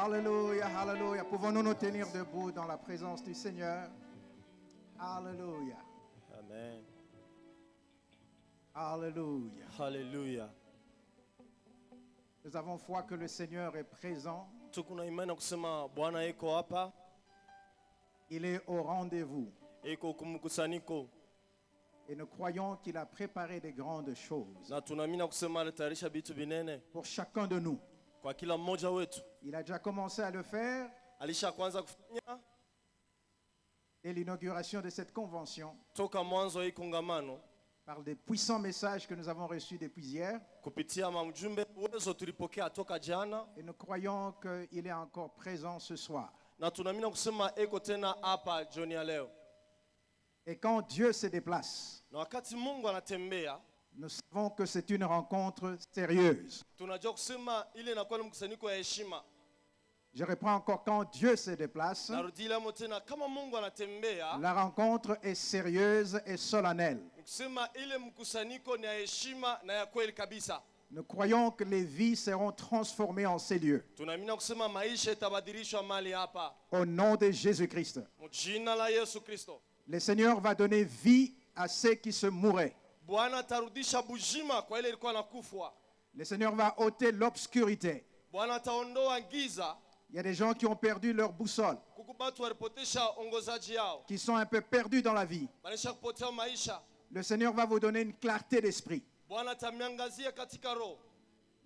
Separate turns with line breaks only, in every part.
Alléluia, alléluia. Pouvons-nous nous tenir debout dans la présence du Seigneur? Alléluia.
Amen.
Alléluia.
Hallelujah.
Nous avons foi que le Seigneur est présent.
Tukuna imani kusema Bwana yuko hapa,
Il est au rendez-vous.
yuko kumkusanyiko,
Et nous croyons qu'il a préparé des grandes choses
na tunaamini kusema alitayarisha vitu vinene
pour chacun de nous.
kwa kila mmoja wetu.
Il a déjà commencé à le faire
Alisha kwanza kufanya
dès l'inauguration de cette convention
toka mwanzo hii kongamano
par des puissants messages que nous avons reçus depuis hier.
kupitia mamjumbe uwezo tulipokea toka jana,
Et nous croyons qu'il est encore présent ce soir.
na tunaamini kusema eko tena hapa jioni ya leo.
Et quand Dieu se déplace,
Na wakati Mungu anatembea,
nous savons que c'est une rencontre sérieuse.
tunajua kusema ile inakuwa ni mkusanyiko ya heshima.
Je reprends encore, quand Dieu se déplace,
Narudia mo tena, kama Mungu anatembea,
la rencontre est sérieuse et solennelle.
kusema ile mkusanyiko ni ya heshima na ya kweli kabisa.
Nous croyons que les vies seront transformées en ces lieux.
Tunaamini kusema maisha itabadilishwa mahali hapa.
Au nom de Jésus-Christ.
Mjina la Yesu Kristo.
Le Seigneur va donner vie à ceux qui se mouraient.
Bwana atarudisha bujima kwa ile ilikuwa nakufwa.
Le Seigneur va ôter l'obscurité.
Bwana ataondoa giza.
Il y a des gens qui ont perdu leur boussole,
Kukubatu walipotesha ongozaji yao.
qui sont un peu perdus dans la vie.
Manisha kupotea maisha.
Le Seigneur va vous donner une clarté d'esprit.
Bwana atamiangazia katika roho.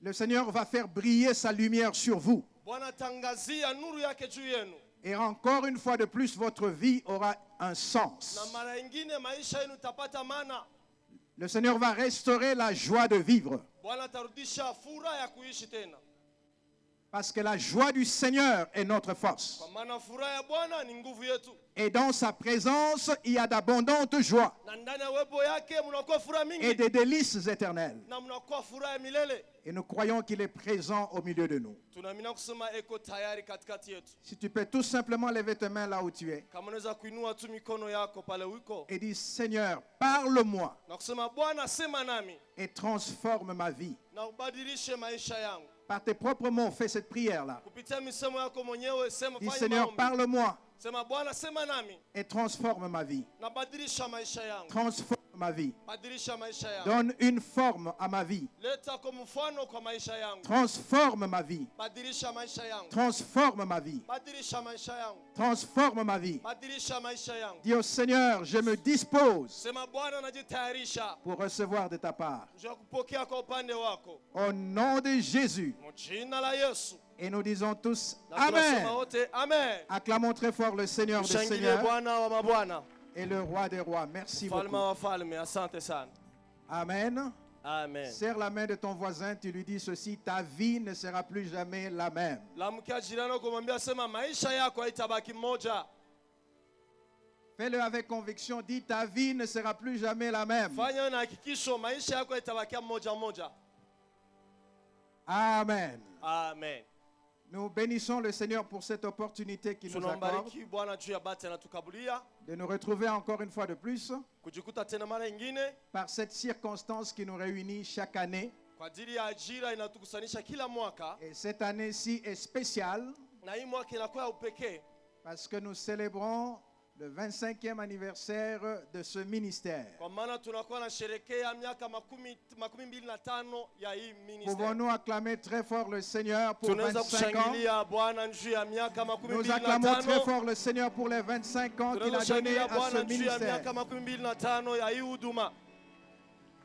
Le Seigneur va faire briller sa lumière sur vous.
Bwana atangazia nuru yake juu yenu.
Et encore une fois de plus, votre vie aura un
Na
sens.
mara nyingine maisha yenu tapata maana.
Le Seigneur va restaurer la joie de vivre.
Bwana atarudisha furaha ya kuishi tena.
Parce que la joie du Seigneur est notre force.
Kwa maana furaha ya Bwana ni nguvu yetu.
Et dans sa présence, il y a d'abondantes joies
Na ndani ya uwepo yake mnakuwa furaha
et
mingi.
des délices éternelles.
Na mnakuwa furaha ya milele.
Et nous croyons qu'il est présent au milieu de nous.
Tunaamini kusema eko tayari katikati yetu.
Si tu peux tout simplement lever tes mains là où tu es
Kama unaweza kuinua tu mikono yako pale uko
et dire, Seigneur, parle-moi
na kusema Bwana sema nami
et transforme ma vie.
na ubadilishe maisha yangu.
Par tes propres mots, fais cette prière-là.
Kupitia misemo yako mwenyewe sema,
Dis,
fanya
Seigneur,
maombi.
parle-moi
Sema Bwana sema nami
et transforme ma vie.
na badilisha maisha yangu.
Transforme ma vie.
Badilisha maisha yangu.
Donne une forme à ma vie.
Leta kwa mfano kwa maisha yangu.
Transforme ma vie.
Badilisha maisha yangu.
Transforme ma vie.
Badilisha maisha yangu.
Transforme ma vie.
Badilisha maisha yangu.
Dis au Seigneur, je me dispose
Sema Bwana najitayarisha
pour recevoir de ta part.
njoo kupokea kwa upande wako.
Au nom de Jésus.
Mjina la Yesu.
Et nous disons tous
Na tunasema
Amen.
wote amen.
Acclamons très fort le Seigneur des
Mshangilie
Seigneurs
Bwana wa mabwana.
et le Roi des Rois. Merci
Mfalme
beaucoup.
wa falme, asante sana.
Amen.
Amen.
Serre la main de ton voisin, tu lui dis ceci, ta vie ne sera plus jamais la même.
Lamkia jirani kumwambia sema maisha yako haitabaki moja.
Fais-le avec conviction, dis ta vie ne sera plus jamais la même.
Fanya na hakikisho maisha yako haitabaki moja moja.
Amen.
Amen.
Nous bénissons le Seigneur pour cette opportunité qu'il nous accorde
Tunambariki Bwana juu ya bahati anatukabulia
de nous retrouver encore une fois de plus
kujikuta tena mara nyingine
par cette circonstance qui nous réunit chaque année.
kwa ajili ya ajira inatukusanisha kila mwaka,
Et cette année-ci est spéciale
na hii mwaka inakuwa ya upekee
parce que nous célébrons le 25e anniversaire de ce ministère.
kwa maana tunakuwa na sherekea miaka makumi 25 ya hii ministeri.
Pouvons-nous acclamer très fort le Seigneur pour
Tunaweza
25 ans?
kushangilia Bwana juu ya miaka
Nous acclamons très
25.
fort le Seigneur pour les 25 ans qu'il
Tunaweza
a donné
kushangilia
à ce
Bwana juu ya
ministère.
miaka 25 ya hii huduma.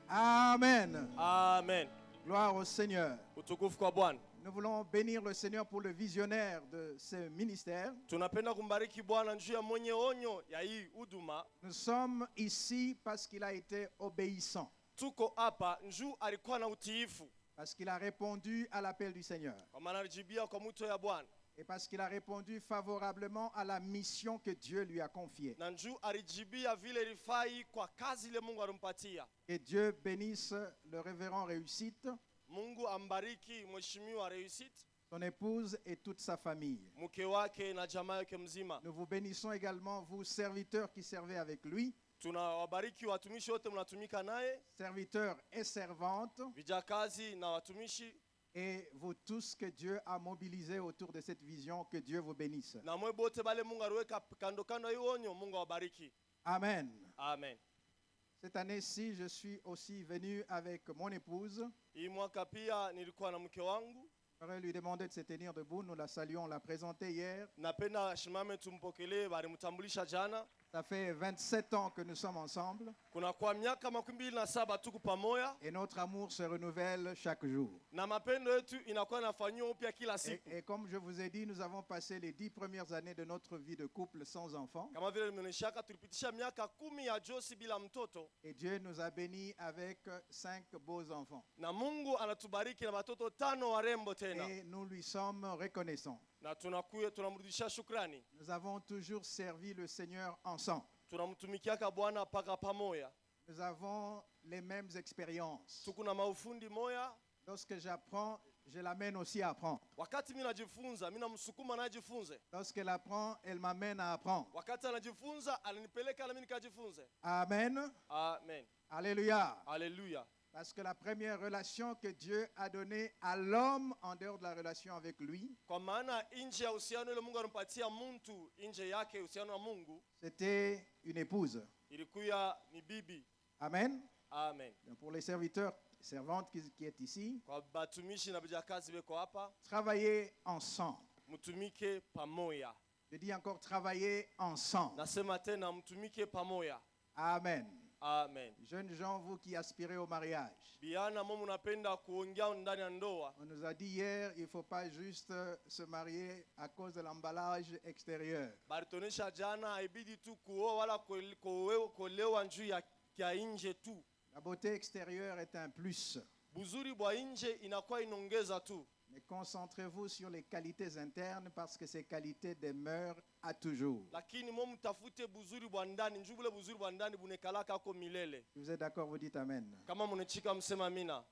Amen.
Amen.
Gloire au Seigneur.
Utukufu kwa Bwana.
Nous voulons bénir le Seigneur pour le visionnaire de ce ministère.
Tunapenda kumbariki Bwana juu ya mwenye onyo ya hii huduma.
Nous sommes ici parce qu'il a été obéissant,
Tuko hapa njuu alikuwa na utiifu,
parce qu'il a répondu à l'appel du Seigneur
kwa maana alijibia kwa mwito ya Bwana,
et parce qu'il a répondu favorablement à la mission que Dieu lui a confiée.
na njuu alijibia vile rifai kwa kazi ile Mungu alimpatia.
Et Dieu bénisse le révérend Réussite,
Mungu ambariki mheshimiwa Réussite,
son épouse et toute sa famille.
mke wake na jamaa yake mzima.
Nous vous bénissons également, vous serviteurs qui servez avec lui,
Tunawabariki watumishi wote mnatumika naye,
serviteurs et servantes,
vijakazi na watumishi,
Et vous tous que Dieu a mobilisés autour de cette vision, que Dieu vous bénisse.
Na mwe bote bale Mungu aliweka kando kando ya onyo, Mungu awabariki.
Amen.
Amen.
Cette année-ci, je suis aussi venu avec mon épouse.
Hii mwaka pia nilikuwa na mke wangu.
J'aurais lui demandé de se tenir debout. Nous la saluons, on l'a présentée hier.
Napenda shimame tumpokelee, balimtambulisha jana.
Ça fait 27 ans que nous sommes ensemble.
Kuna kwa miaka 27 tuko pamoja.
Et notre amour se renouvelle chaque jour.
Na mapendo yetu inakuwa inafanywa upya kila siku.
Et comme je vous ai dit, nous avons passé les 10 premières années de notre vie de couple sans enfants.
Kama vile nimeonyeshaka tulipitisha miaka 10 ya Josi bila mtoto.
Et Dieu nous a bénis avec 5 beaux enfants.
Na Mungu anatubariki na watoto 5 warembo tena.
Et nous lui sommes reconnaissants.
Na tunamrudishia shukrani.
Nous avons toujours servi le Seigneur ensemble.
Tunamtumikiaka Bwana paka pamoja.
Nous avons les mêmes expériences.
Tuko na maufundi moya.
Lorsque j'apprends, je l'amène aussi à apprendre.
Wakati mimi najifunza, mimi namsukuma najifunze.
Lorsqu'elle apprend, elle m'amène à apprendre.
Wakati anajifunza, alinipeleka na mimi nikajifunze.
Amen.
Amen.
Alléluia.
Alléluia.
Parce que la première relation que Dieu a donnée à l'homme en dehors de la relation avec lui,
Kwa maana nje ya uhusiano ile Mungu anampatia mtu nje yake uhusiano na Mungu,
c'était une épouse.
ilikuwa ni bibi.
Amen.
Amen.
Pour les serviteurs, servantes qui est ici,
Kwa batumishi na vijakazi beko hapa,
travailler ensemble.
mtumike pamoja.
Je dis encore travailler ensemble.
Nasema tena mtumike pamoja.
Amen.
Amen.
Jeunes gens, vous qui aspirez au mariage,
Biana mama unapenda kuongea ndani ya ndoa.
on nous a dit hier, il ne faut pas juste se marier à cause de l'emballage extérieur.
Baritonesha jana haibidi tu kuoa wala kuolewa njuu ya nje tu.
La beauté extérieure est un plus.
Buzuri bwa nje inakuwa inaongeza tu.
Mais concentrez-vous sur les qualités internes parce que ces qualités demeurent à toujours.
Lakini mwa mtafute buzuri bwa ndani, njoo bule buzuri bwa ndani bunekalaka ako milele.
Si vous êtes d'accord, vous dites Amen.
Kama mnachika msema amina.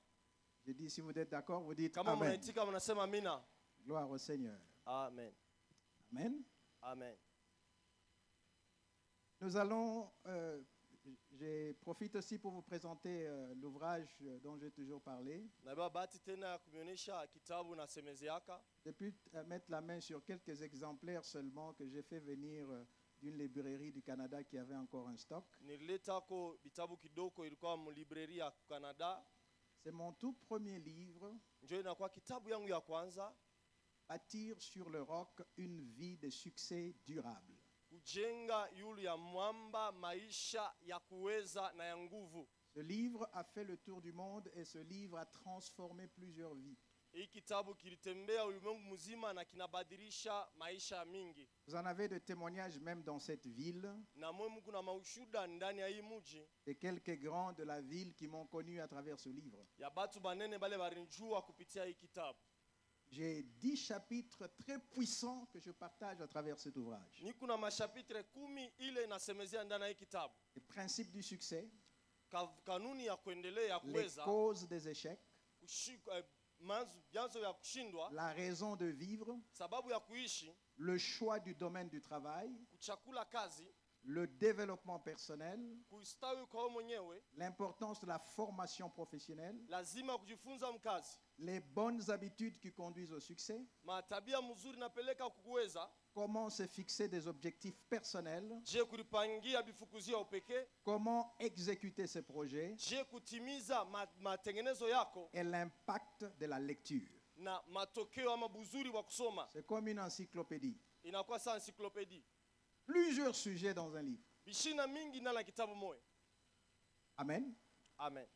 Je dis si vous êtes d'accord, vous dites
Kama
Amen.
mnachika mnasema amina.
Gloire au Seigneur.
Amen.
Amen.
Amen.
Nous allons, je profite aussi pour vous présenter l'ouvrage dont j'ai toujours parlé.
Na bahati tena ya kuonyesha kitabu na semeziaka.
J'ai pu mettre la main sur quelques exemplaires seulement que j'ai fait venir d'une librairie du Canada qui avait encore un stock.
Nilileta ko vitabu kidogo ilikuwa mlibreri ya Canada.
C'est mon tout premier livre,
Njoo inakuwa kitabu yangu ya kwanza,
Bâtir sur le roc une vie de succès durable.
kujenga yulu ya mwamba, maisha ya kuweza na ya nguvu.
Ce livre a fait le tour du monde et ce livre a transformé plusieurs vies.
Hii kitabu kilitembea ulimwengu mzima na kinabadilisha maisha mingi.
Vous en avez de témoignages même dans cette ville,
Na mwemu kuna maushuda ndani ya hii mji
et quelques grands de la ville qui m'ont connu à travers ce livre.
ya batu banene bale barinjua kupitia hii kitabu.
J'ai 10 chapitres très puissants que je partage à travers cet ouvrage.
Ni kuna mashapitre 10 ile inasemezea ndani ya hii kitabu.
Les principes du succès,
Kanuni ya kuendelea ya
les
kuweza,
causes des échecs,
vyanzo vya kushindwa,
la raison de vivre,
sababu ya kuishi,
le choix du domaine du travail,
kuchakula kazi,
le développement personnel,
kuistawi kwa wewe mwenyewe,
l'importance de la formation professionnelle,
lazima kujifunza mkazi,
les bonnes habitudes qui conduisent au succès,
matabia mzuri napeleka kukuweza,
comment se fixer des objectifs personnels,
je kulipangia bifukuzia upekee,
comment exécuter ses projets
je kutimiza matengenezo yako
et l'impact de la lecture.
na matokeo ama buzuri wa kusoma.
C'est comme une encyclopédie.
Inakuwa sa encyclopédie.
Plusieurs sujets dans un livre.
Bishina mingi ndani ya kitabu moja.
Amen.
Amen.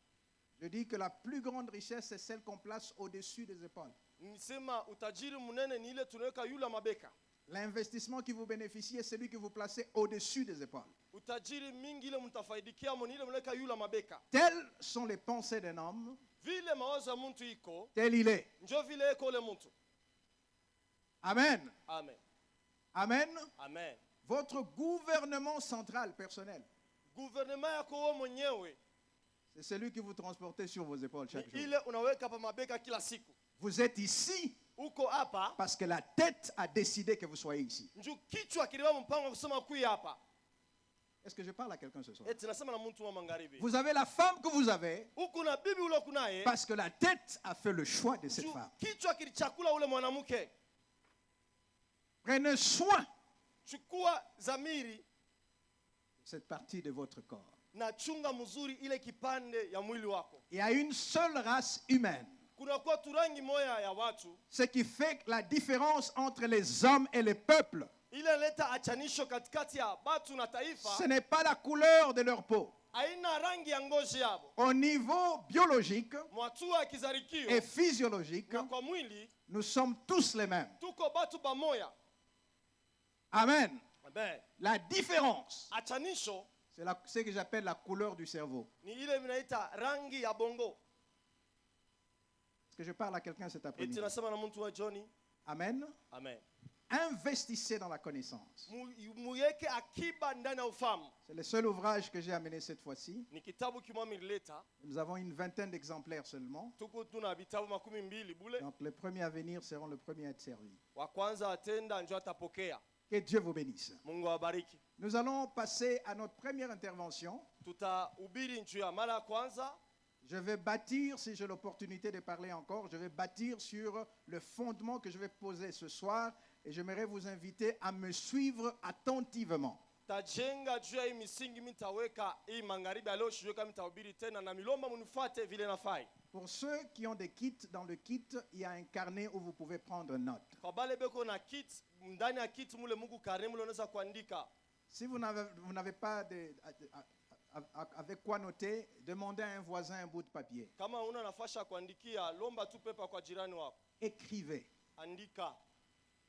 Je dis que la plus grande richesse, c'est celle qu'on place au-dessus des épaules.
Nisema utajiri munene ni ile tunaweka yule mabeka.
L'investissement qui vous bénéficie est celui que vous placez au-dessus des épaules.
Utajiri mingi ile mtafaidikia mo ni ile mnaweka yule mabeka.
Telles sont les pensées d'un homme,
Vile mawazo ya mtu iko,
tel il est.
njo vile iko ule mtu.
Amen.
Amen.
Amen.
Amen.
Votre gouvernement central personnel,
Gouvernement yako wewe mwenyewe
c'est celui que vous transportez sur vos épaules
ni
chaque jour.
ile unaweka pa mabeka kila siku.
Vous êtes ici
Uko hapa
parce que la tête a décidé que vous soyez ici.
njo kichwa kilibeba mpango wa kusema kui hapa.
Est-ce que je parle à quelqu'un ce soir?
eti nasema na mtu wa magharibi.
Vous avez la femme que vous avez
Huku na bibi ule kunaye
parce que la tête a fait le choix de cette femme.
kichwa kilichakula ule mwanamke.
Prenez soin
Chukua zamiri
de cette partie de votre corps.
na chunga mzuri ile kipande ya mwili wako.
Il y a une seule race humaine.
Kuna kwa turangi moya ya watu
Ce qui fait la différence entre les hommes et les peuples,
ile leta achanisho katikati ya batu na taifa.
ce n'est pas la couleur de leur peau.
Haina rangi ya ngozi yabo.
Au niveau biologique
Mwatua kizarikio
et physiologique,
na kwa mwili
nous sommes tous les mêmes.
tuko batu pamoja.
Amen.
Amen.
La différence,
Achanisho
c'est ce que j'appelle la couleur du cerveau.
ni ile mnaita rangi ya bongo.
Est-ce que je parle à quelqu'un cet après-midi?
Eti nasema na mtu wa Johnny.
Amen.
Amen.
Investissez dans la connaissance.
Muyeke akiba ndani ya ufahamu.
C'est le seul ouvrage que j'ai amené cette fois-ci.
Ni kitabu kimwami nileta.
Nous avons une vingtaine d'exemplaires seulement.
Tuko tuna vitabu 12 bule.
Donc les premiers à venir seront les premiers à être servis.
Wa kwanza atenda ndio atapokea.
Que Dieu vous bénisse.
Mungu awabariki.
Nous allons passer à notre première intervention.
Tutahubiri njuu ya mara ya kwanza.
Je vais bâtir, si j'ai l'opportunité de parler encore, je vais bâtir sur le fondement que je vais poser ce soir et j'aimerais vous inviter à me suivre attentivement.
Tajenga juu ya hii misingi mitaweka hii magharibi leo shujue kama mitahubiri tena na milomba munifuate vile nafai.
Pour ceux qui ont des kits, dans le kit, il y a un carnet où vous pouvez prendre note.
Kwa bale beko na kit, ndani ya kit mule Mungu karimu unaweza kuandika.
Si vous n'avez pas avec quoi noter, demandez à un voisin un bout de papier.
Kama una nafasi ya kuandikia, lomba tu pepa kwa jirani wako.
Écrivez.
Andika.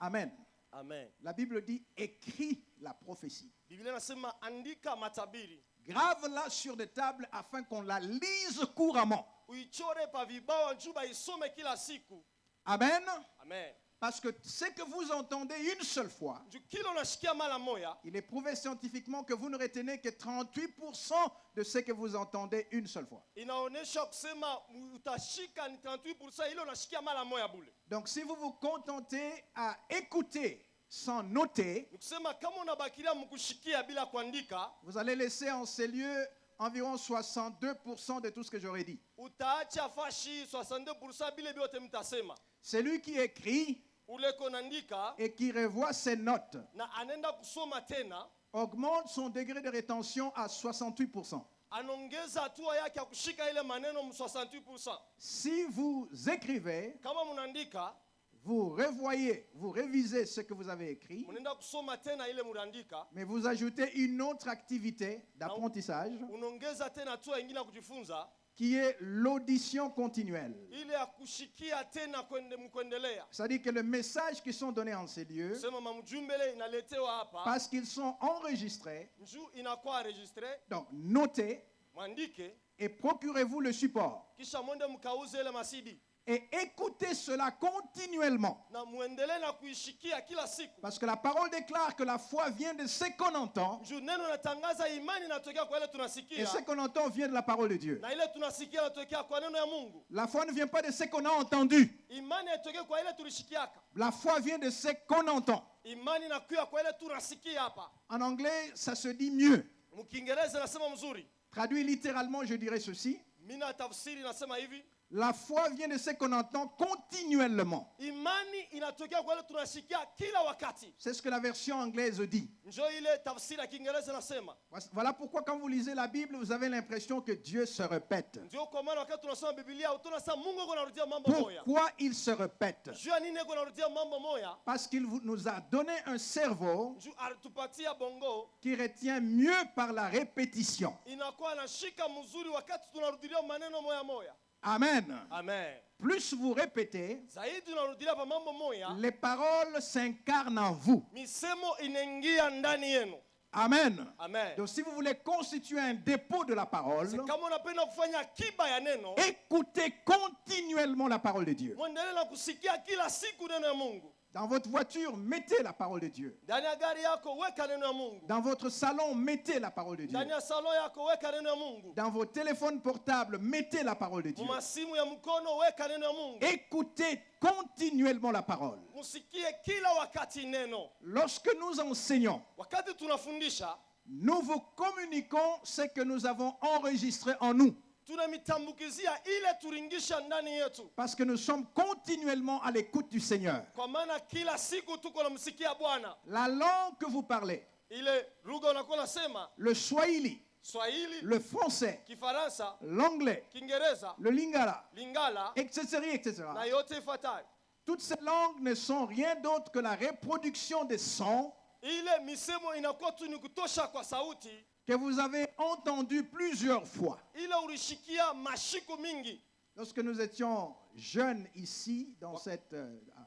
Amen.
Amen.
La Bible dit écris la prophétie.
Biblia nasema andika matabiri.
Grave-la sur des tables afin qu'on la lise couramment.
Uichore pa vibao njuba isome kila siku.
Amen.
Amen.
Parce que ce que vous entendez une seule fois,
Kila unashikia mara moja,
il est prouvé scientifiquement que vous ne retenez que 38% de ce que vous entendez une seule fois.
inaonesha kusema utashika ni 38% ile unashikia mara moja bule.
Donc si vous vous contentez à écouter sans noter,
Nikusema kama unabakilia mkushikia bila kuandika,
vous allez laisser en ces lieux environ 62% de tout ce que j'aurais dit.
utaacha fashi 62% bile biote mtasema.
Celui qui écrit
Ule konandika
et qui revoit ses notes
na anenda kusoma tena,
augmente son degré de rétention à 68%.
anongeza hatua yake ya kushika ile maneno 68%.
Si vous écrivez,
Kama mnaandika,
vous revoyez, vous révisez ce que vous avez écrit,
mnaenda kusoma tena ile mnaandika,
mais vous ajoutez une autre activité d'apprentissage
unaongeza tena hatua nyingine ya kujifunza,
qui est l'audition continuelle.
ile ya kushikia tena mkuendelea.
C'est-à-dire que les messages qui sont donnés en ces lieux,
Sema mamjumbe ile inaletewa hapa,
parce qu'ils sont enregistrés,
njoo inakuwa registre,
donc notez
mwandike,
et procurez-vous le support.
kisha mwende mkauze ile masidi.
Et écoutez cela continuellement.
Na muendelee na kuishikia kila siku.
Parce que la parole déclare que la foi vient de ce qu'on entend.
Njoo neno natangaza imani inatokea kwa ile
Et
tunasikia.
ce qu'on entend vient de la parole de Dieu.
Na ile tunasikia inatokea kwa neno ya Mungu.
La foi ne vient pas de ce qu'on a entendu.
Imani inatokea kwa ile tulishikiaka.
La foi vient de ce qu'on entend.
Imani inakuja kwa ile tunasikia hapa.
En anglais, ça se dit mieux.
Mkiingereza nasema mzuri.
Traduit littéralement, je dirais ceci.
Mina tafsiri nasema hivi.
La foi vient de ce qu'on entend continuellement.
Imani inatokea kwa ile tunasikia kila wakati.
C'est ce que la version anglaise dit.
Njoo ile tafsiri ya Kiingereza nasema.
Voilà pourquoi quand vous lisez la Bible, vous avez l'impression que Dieu se répète.
Ndio kwa maana wakati tunasoma Biblia tunasema Mungu anarudia mambo moja.
Pourquoi il se répète?
Njoo nini anarudia mambo moja?
Parce qu'il nous a donné un cerveau
Njoo alitupatia bongo
qui retient mieux par la répétition.
inakuwa anashika mzuri wakati tunarudia maneno moja moja.
Amen.
Amen.
Plus vous répétez,
Zaidi tunarudia pa mambo moja.
les paroles s'incarnent en vous.
Misemo inaingia ndani yenu.
Amen.
Amen.
Donc si vous voulez constituer un dépôt de la parole,
Kama unapenda kufanya akiba ya neno,
écoutez continuellement la parole de Dieu.
muendelee na kusikia kila siku neno ya Mungu.
Dans votre voiture, mettez la parole de Dieu.
Ndani ya gari yako weka neno ya Mungu.
Dans votre salon, mettez la parole de Dieu.
Ndani ya salon yako weka neno ya Mungu.
Dans vos téléphones portables, mettez la parole de Dieu.
Masimu ya mkono weka neno ya Mungu.
Écoutez continuellement la parole.
Musikie kila wakati neno.
Lorsque nous enseignons,
Wakati tunafundisha,
nous vous communiquons ce que nous avons enregistré en nous.
Tunamitambukizia ile turingisha ndani yetu.
Parce que nous sommes continuellement à l'écoute du Seigneur.
Kwa maana kila siku tuko namsikia Bwana.
La langue que vous parlez,
Ile lugha unakuwa nasema,
le Swahili,
Swahili,
le français,
Kifaransa,
l'anglais,
Kiingereza,
le lingala,
Lingala
etc., etc.
na yote ifuatayo.
Toutes ces langues ne sont rien d'autre que la reproduction des sons
Ile misemo inakuwa tu ni kutosha kwa sauti
que vous avez entendus plusieurs fois.
ile ulishikia mashiku mingi.
Lorsque nous étions jeunes ici, dans cette,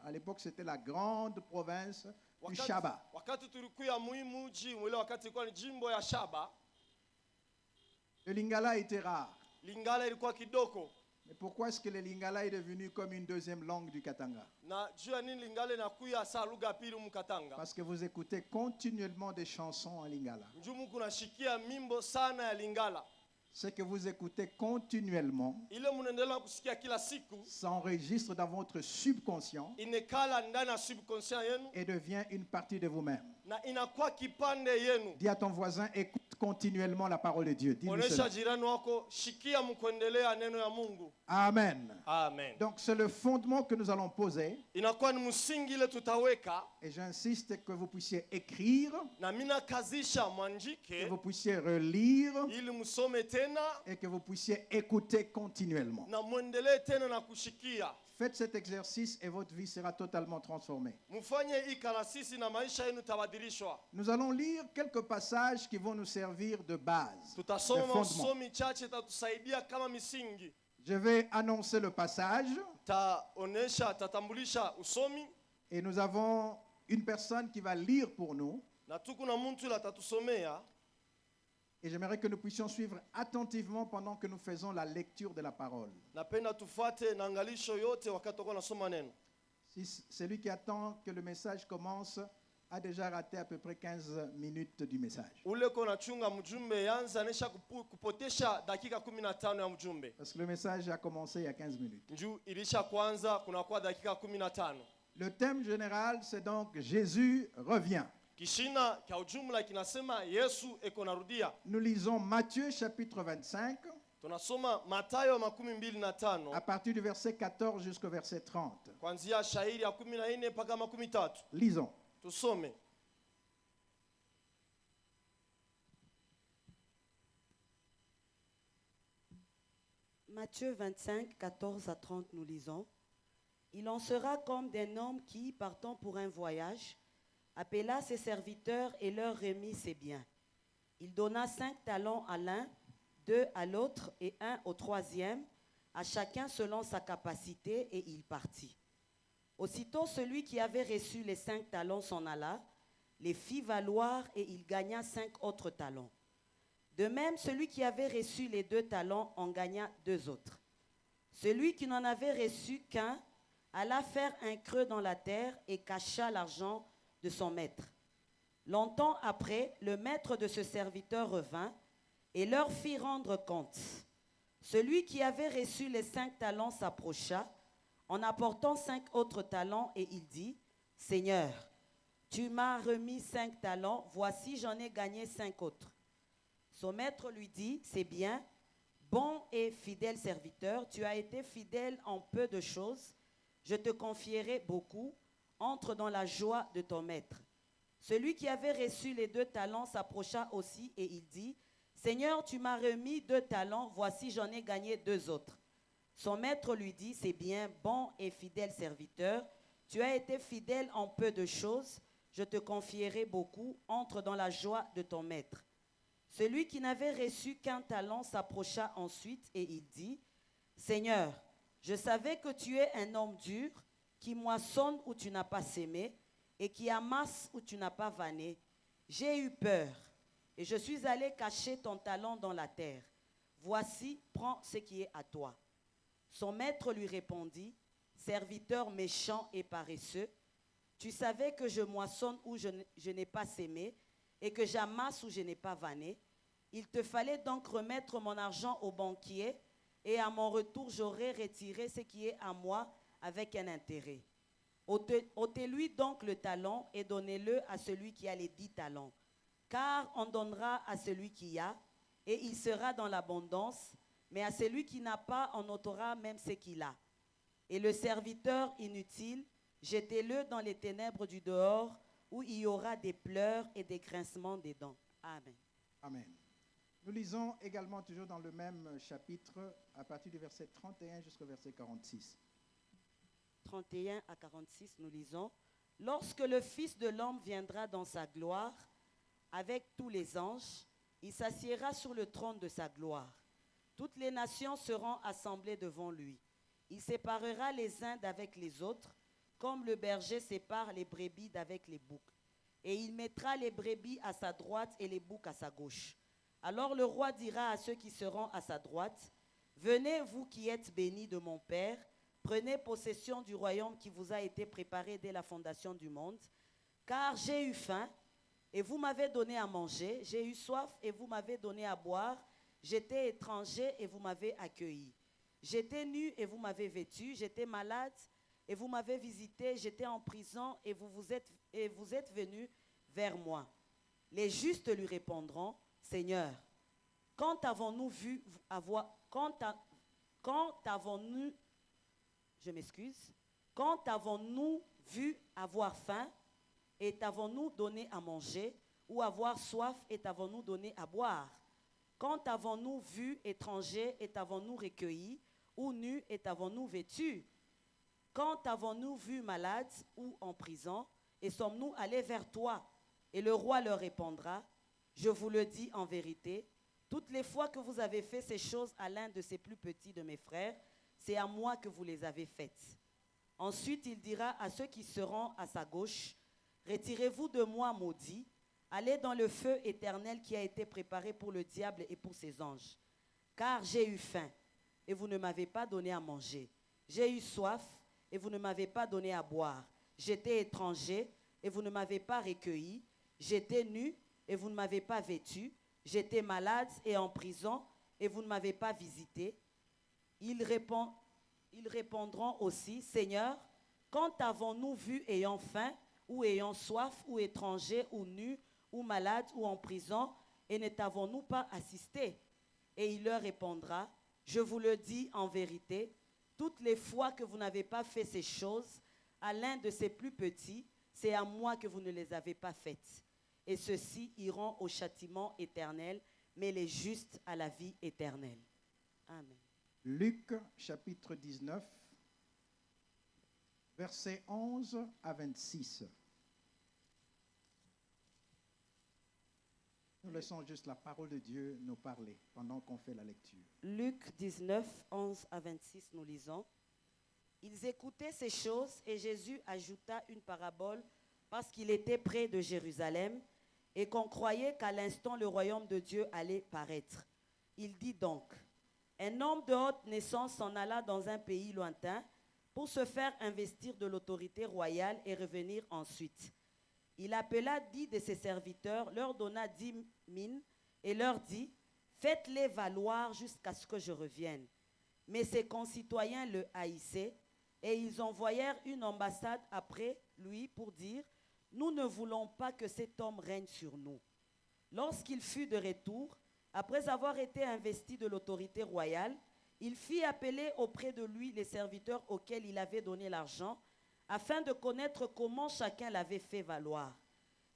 à l'époque c'était la grande province du Shaba.
Wakati tulikuwa muhimu mji ile wakati ilikuwa ni jimbo ya Shaba,
Le lingala était rare.
Lingala ilikuwa kidogo.
Mais pourquoi est-ce que le lingala est devenu comme une deuxième langue du Katanga?
Na juu ya nini Lingala inakuya saa lugha pili mkatanga?
Parce que vous écoutez continuellement des chansons en lingala.
Njumu kunashikia mimbo sana ya Lingala.
Ce que vous écoutez continuellement
Ile mnaendelea kusikia kila siku
s'enregistre dans votre subconscient
inekala ndani ya subconscient yenu
et devient une partie de vous-même.
na inakuwa kipande yenu.
Dis à ton voisin, écoute continuellement la parole de Dieu. Dis-lui
Onesha
cela.
jirani wako, shikia mkuendelea neno ya Mungu.
Amen.
Amen.
Donc c'est le fondement que nous allons poser.
Inakuwa ni msingi ile tutaweka,
Et j'insiste que vous puissiez écrire,
na mina kazisha
que
mwandike
vous puissiez relire
ili msome tena
et que vous puissiez écouter continuellement.
na muendelee tena na kushikia.
Faites cet exercice et votre vie sera totalement transformée.
Mfanye hii karasisi na maisha yenu tabadilishwa.
Nous allons lire quelques passages qui vont nous servir de base, de
Tutasoma
fondement.
masomi chache tatusaidia kama misingi.
Je vais annoncer le passage
Tatambulisha usomi
et nous avons une personne qui va lire pour nous.
na tuku na muntu la tatusomea.
Et j'aimerais que nous puissions suivre attentivement pendant que nous faisons la lecture de la parole.
Napenda tufuate na angalisho yote wakati tuko nasoma neno.
Si celui qui attend que le message commence a déjà raté à peu près 15 minutes du message.
Ule kona chunga mjumbe yanza anesha kupotesha dakika 15 ya mjumbe.
Parce que le message a commencé il y a 15 minutes.
Njuu ilisha kwanza kunakuwa dakika 15.
Le thème général, c'est donc Jésus revient.
Kishina kwa ujumla kinasema Yesu eko narudia.
Nous lisons Matthieu chapitre 25,
Tunasoma Mathayo 25
à partir du verset 14 jusqu'au verset 30.
kuanzia shairi ya 14 mpaka 13.
Lisons.
Tusome.
Matthieu 25, 14 à 30, nous lisons. Il en sera comme d'un homme qui, partant pour un voyage, appela ses serviteurs et leur remit ses biens. Il donna 5 talents à l'un, 2 à l'autre et 1 au troisième, à chacun selon sa capacité, et il partit. Aussitôt, celui qui avait reçu les 5 talents s'en alla, les fit valoir et il gagna 5 autres talents. De même, celui qui avait reçu les 2 talents en gagna 2 autres. Celui qui n'en avait reçu qu'un alla faire un creux dans la terre et cacha l'argent de son maître. Longtemps après, le maître de ce serviteur revint et leur fit rendre compte. Celui qui avait reçu les 5 talents s'approcha en apportant 5 autres talents et il dit, « Seigneur, tu m'as remis 5 talents, voici j'en ai gagné 5 autres. » Son maître lui dit, « C'est bien, bon et fidèle serviteur, tu as été fidèle en peu de choses, je te confierai beaucoup, entre dans la joie de ton maître. » Celui qui avait reçu les 2 talents s'approcha aussi et il dit, « Seigneur, tu m'as remis 2 talents, voici j'en ai gagné 2 autres. » Son maître lui dit, « C'est bien, bon et fidèle serviteur, tu as été fidèle en peu de choses, je te confierai beaucoup, entre dans la joie de ton maître. » Celui qui n'avait reçu qu'un talent s'approcha ensuite et il dit, « Seigneur, je savais que tu es un homme dur, qui moissonne où tu n'as pas sémé, et qui amasse où tu n'as pas vanné. J'ai eu peur, et je suis allé cacher ton talent dans la terre. Voici, prends ce qui est à toi. » Son maître lui répondit, « Serviteur méchant et paresseux, tu savais que je moissonne où je n'ai pas sémé, et que j'amasse où je n'ai pas vanné. Il te fallait donc remettre mon argent au banquier, et à mon retour, j'aurai retiré ce qui est à moi avec un intérêt. Ôtez-lui donc le talent et donnez-le à celui qui a les 10 talents. Car on donnera à celui qui a, et il sera dans l'abondance, mais à celui qui n'a pas, on ôtera même ce qu'il a. Et le serviteur inutile, jetez-le dans les ténèbres du dehors, où il y aura des pleurs et des grincements des dents. Amen.
Amen. Nous lisons également toujours dans le même chapitre, à partir du verset 31 jusqu'au verset 46.
31 à 46, nous lisons. Lorsque le Fils de l'homme viendra dans sa gloire, avec tous les anges, il s'assiera sur le trône de sa gloire. Toutes les nations seront assemblées devant lui. Il séparera les uns d'avec les autres, comme le berger sépare les brebis d'avec les boucs. Et il mettra les brebis à sa droite et les boucs à sa gauche. Alors le roi dira à ceux qui seront à sa droite, « Venez, vous qui êtes bénis de mon Père, prenez possession du royaume qui vous a été préparé dès la fondation du monde. Car j'ai eu faim, et vous m'avez donné à manger. J'ai eu soif, et vous m'avez donné à boire. J'étais étranger, et vous m'avez accueilli. J'étais nu, et vous m'avez vêtu. J'étais malade, et vous m'avez visité. J'étais en prison, et vous êtes venus vers moi. » Les justes lui répondront, « Seigneur, quand avons-nous vu avoir... Quand avons-nous vu avoir faim et t'avons-nous donné à manger, ou avoir soif et t'avons-nous donné à boire? Quand avons-nous vu étranger et t'avons-nous recueilli, ou nu et t'avons-nous vêtu? Quand avons-nous vu malade ou en prison et sommes-nous allés vers toi? Et le roi leur répondra, je vous le dis en vérité, toutes les fois que vous avez fait ces choses à l'un de ces plus petits de mes frères, c'est à moi que vous les avez faites. Ensuite, il dira à ceux qui seront à sa gauche, retirez-vous de moi, maudits, allez dans le feu éternel qui a été préparé pour le diable et pour ses anges. Car j'ai eu faim, et vous ne m'avez pas donné à manger. J'ai eu soif, et vous ne m'avez pas donné à boire. J'étais étranger, et vous ne m'avez pas recueilli. J'étais nu, et vous ne m'avez pas vêtu. J'étais malade et en prison, et vous ne m'avez pas visité. Ils répondront aussi, Seigneur, quand avons-nous vu ayant faim, ou ayant soif, ou étranger, ou nu, ou malade, ou en prison, et ne t'avons-nous pas assisté? Et il leur répondra, je vous le dis en vérité, toutes les fois que vous n'avez pas fait ces choses à l'un de ces plus petits, c'est à moi que vous ne les avez pas faites. Et ceux-ci iront au châtiment éternel, mais les justes à la vie éternelle. Amen.
Luc chapitre 19, versets 11 à 26. Nous laissons juste la parole de Dieu nous parler pendant qu'on fait la lecture.
Luc 19, 11 à 26, nous lisons. Ils écoutaient ces choses et Jésus ajouta une parabole parce qu'il était près de Jérusalem et qu'on croyait qu'à l'instant le royaume de Dieu allait paraître. Il dit donc, un homme de haute naissance s'en alla dans un pays lointain pour se faire investir de l'autorité royale et revenir ensuite. Il appela 10 de ses serviteurs, leur donna 10 mines et leur dit, faites-les valoir jusqu'à ce que je revienne. Mais ses concitoyens le haïssaient et ils envoyèrent une ambassade après lui pour dire, nous ne voulons pas que cet homme règne sur nous. Lorsqu'il fut de retour, après avoir été investi de l'autorité royale, il fit appeler auprès de lui les serviteurs auxquels il avait donné l'argent, afin de connaître comment chacun l'avait fait valoir.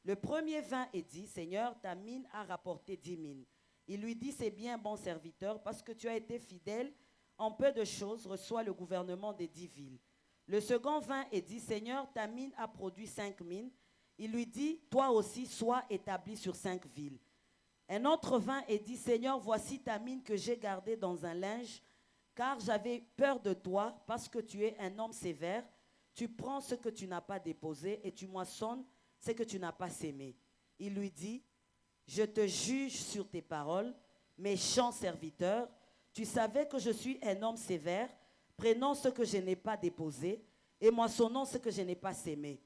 Le premier vint et dit, Seigneur, ta mine a rapporté 10 mines. Il lui dit, c'est bien, bon serviteur, parce que tu as été fidèle en peu de choses, reçois le gouvernement des 10 villes. Le second vint et dit, Seigneur, ta mine a produit 5 mines. Il lui dit, toi aussi, sois établi sur 5 villes. Un autre vint et dit, Seigneur, voici ta mine que j'ai gardée dans un linge, car j'avais peur de toi, parce que tu es un homme sévère. Tu prends ce que tu n'as pas déposé et tu moissonnes ce que tu n'as pas sémé. Il lui dit, je te juge sur tes paroles, méchant serviteur. Tu savais que je suis un homme sévère, prenant ce que je n'ai pas déposé et moissonnant ce que je n'ai pas sémé.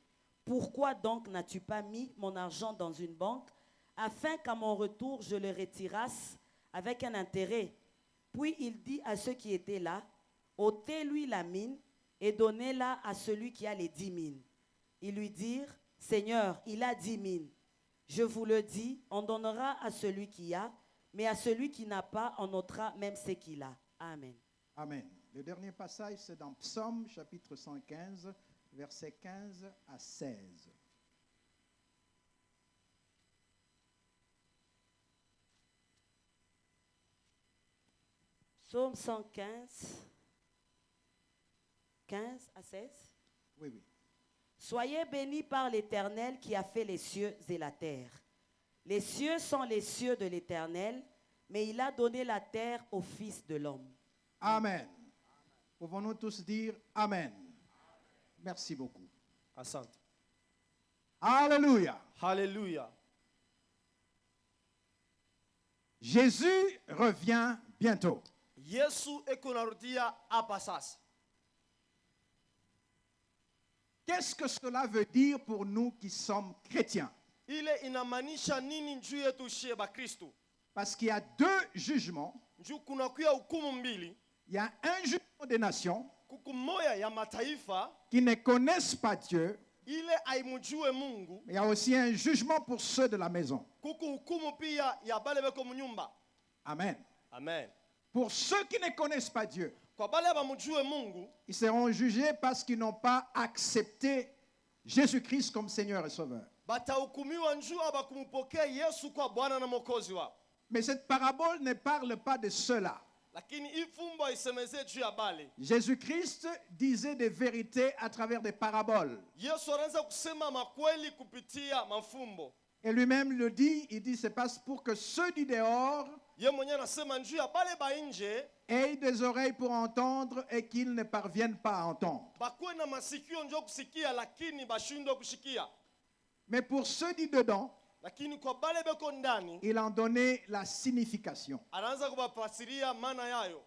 Pourquoi donc n'as-tu pas mis mon argent dans une banque, afin qu'à mon retour je le retirasse avec un intérêt? Puis il dit à ceux qui étaient là, ôtez-lui la mine et donnez-la à celui qui a les 10 mines. Ils lui dirent, Seigneur, il a 10 mines. Je vous le dis, on donnera à celui qui a, mais à celui qui n'a pas, on ôtera même ce qu'il a. Amen.
Amen. Le dernier passage, c'est dans Psaume chapitre 115, versets 15 à 16.
Psaume 115, 15 à 16.
Oui, oui.
Soyez bénis par l'Éternel qui a fait les cieux et la terre. Les cieux sont les cieux de l'Éternel, mais il a donné la terre au Fils de l'homme.
Amen. Pouvons-nous tous dire Amen? Merci beaucoup.
Asante.
Alléluia.
Hallelujah.
Jésus revient bientôt.
Yesu eko narudia hapa sasa.
Qu'est-ce que cela veut dire pour nous qui sommes chrétiens?
Ile inamaanisha nini juu yetu shie Bakristo?
Parce qu'il y a deux jugements.
Juu kuna kuya hukumu mbili.
Il y a un jugement des nations
Kuku moya ya mataifa
qui ne connaissent pas Dieu.
ile aimujue Mungu.
Il y a aussi un jugement pour ceux de la maison.
Kuku hukumu pia ya bale beko munyumba.
Amen.
Amen.
Pour ceux qui ne connaissent pas Dieu,
Kwa bale bamujue Mungu,
ils seront jugés parce qu'ils n'ont pas accepté Jésus-Christ comme Seigneur et Sauveur.
batahukumiwa njuu abakumupokea Yesu kwa Bwana na Mwokozi wao.
Mais cette parabole ne parle pas de cela.
Lakini hii fumbo haisemezee juu ya bale.
Jésus-Christ disait des vérités à travers des paraboles.
Yesu anaanza kusema makweli kupitia mafumbo.
Et lui-même le dit, il dit c'est pas pour que ceux du dehors
Ye mwenyewe anasema njuu ya bale ba nje
aient des oreilles pour entendre et qu'ils ne parviennent pas à entendre.
bakuwe na masikio njo kusikia lakini bashindwe kushikia.
Mais pour ceux du dedans,
Lakini kwa bale beko ndani
il en donnait la signification.
anaanza kubafasiria maana yayo.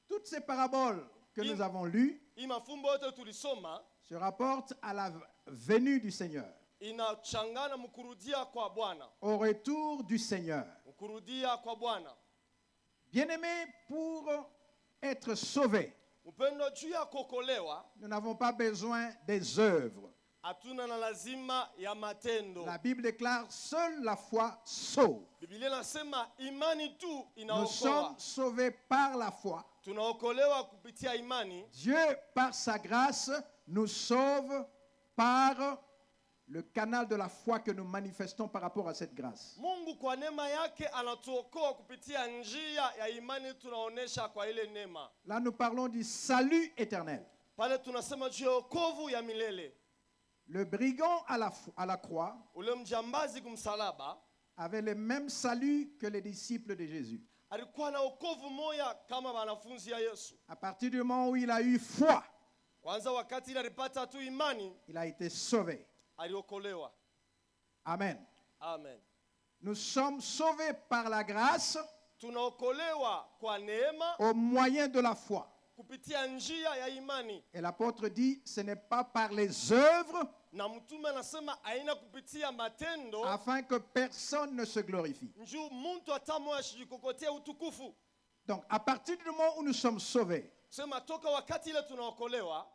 Toutes ces paraboles que nous avons lues
Hii mafumbo yote tulisoma
se rapportent à la venue du Seigneur,
inachangana mkurudia kwa Bwana.
au retour du Seigneur.
Mkurudia kwa Bwana.
Bien-aimés, pour être sauvés,
Upendo juu ya kuokolewa
nous n'avons pas besoin des œuvres.
hatuna na lazima ya matendo.
La Bible déclare seule la foi sauve.
Biblia inasema imani tu
Nous
inaokoa.
sommes sauvés par la foi.
Tunaokolewa kupitia imani.
Dieu, par sa grâce, nous sauve par le canal de la foi que nous manifestons par rapport à cette grâce.
Mungu kwa neema yake anatuokoa kupitia njia ya imani tunaonesha kwa ile neema.
Là, nous parlons du salut éternel.
Pale tunasema juu ya wokovu ya milele.
Le brigand à la croix
Ule mjambazi kumsalaba
avait le même salut que les disciples de Jésus.
alikuwa na wokovu moya kama wanafunzi ya Yesu.
À partir du moment où il a eu foi,
Kwanza wakati ile alipata tu imani
il a été sauvé.
aliokolewa.
Amen.
Amen.
Nous sommes sauvés par la grâce
Tunaokolewa kwa neema
au moyen de la foi.
kupitia njia ya imani.
Et l'apôtre dit, ce n'est pas par les œuvres
Na mtume anasema aina kupitia matendo
afin que personne ne se glorifie.
njuu muntu atamoya shijikokotea utukufu.
Donc, à partir du moment où nous sommes sauvés,
Sema toka wakati ile tunaokolewa,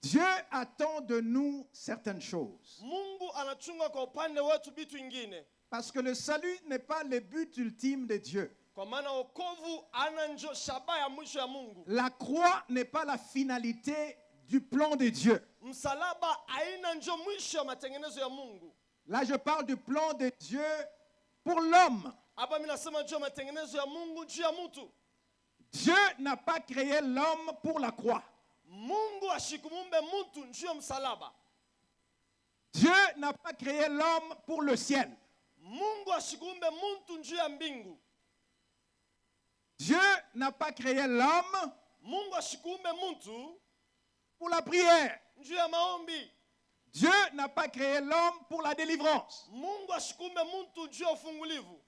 Dieu attend de nous certaines choses.
Mungu anachunga kwa upande wetu bitu ingine.
Parce que le salut n'est pas le but ultime de Dieu.
Kwa maana wokovu ana njo shabaha ya mwisho ya Mungu.
La croix n'est pas la finalité du plan de Dieu.
Msalaba aina njo mwisho ya matengenezo ya Mungu.
Là, je parle du plan de Dieu pour l'homme.
Hapa mimi nasema juu ya matengenezo ya Mungu juu ya mtu.
Dieu n'a pas créé l'homme pour la croix.
Mungu ashikumumbe mtu juu ya msalaba.
Dieu n'a pas créé l'homme pour le ciel.
Mungu ashikumumbe mtu juu ya mbingu.
Dieu n'a pas créé l'homme
Mungu ashikumumbe mtu
pour la prière.
juu ya maombi.
Dieu n'a pas créé l'homme pour la délivrance.
Mungu ashikumumbe mtu juu ya ufungulivu.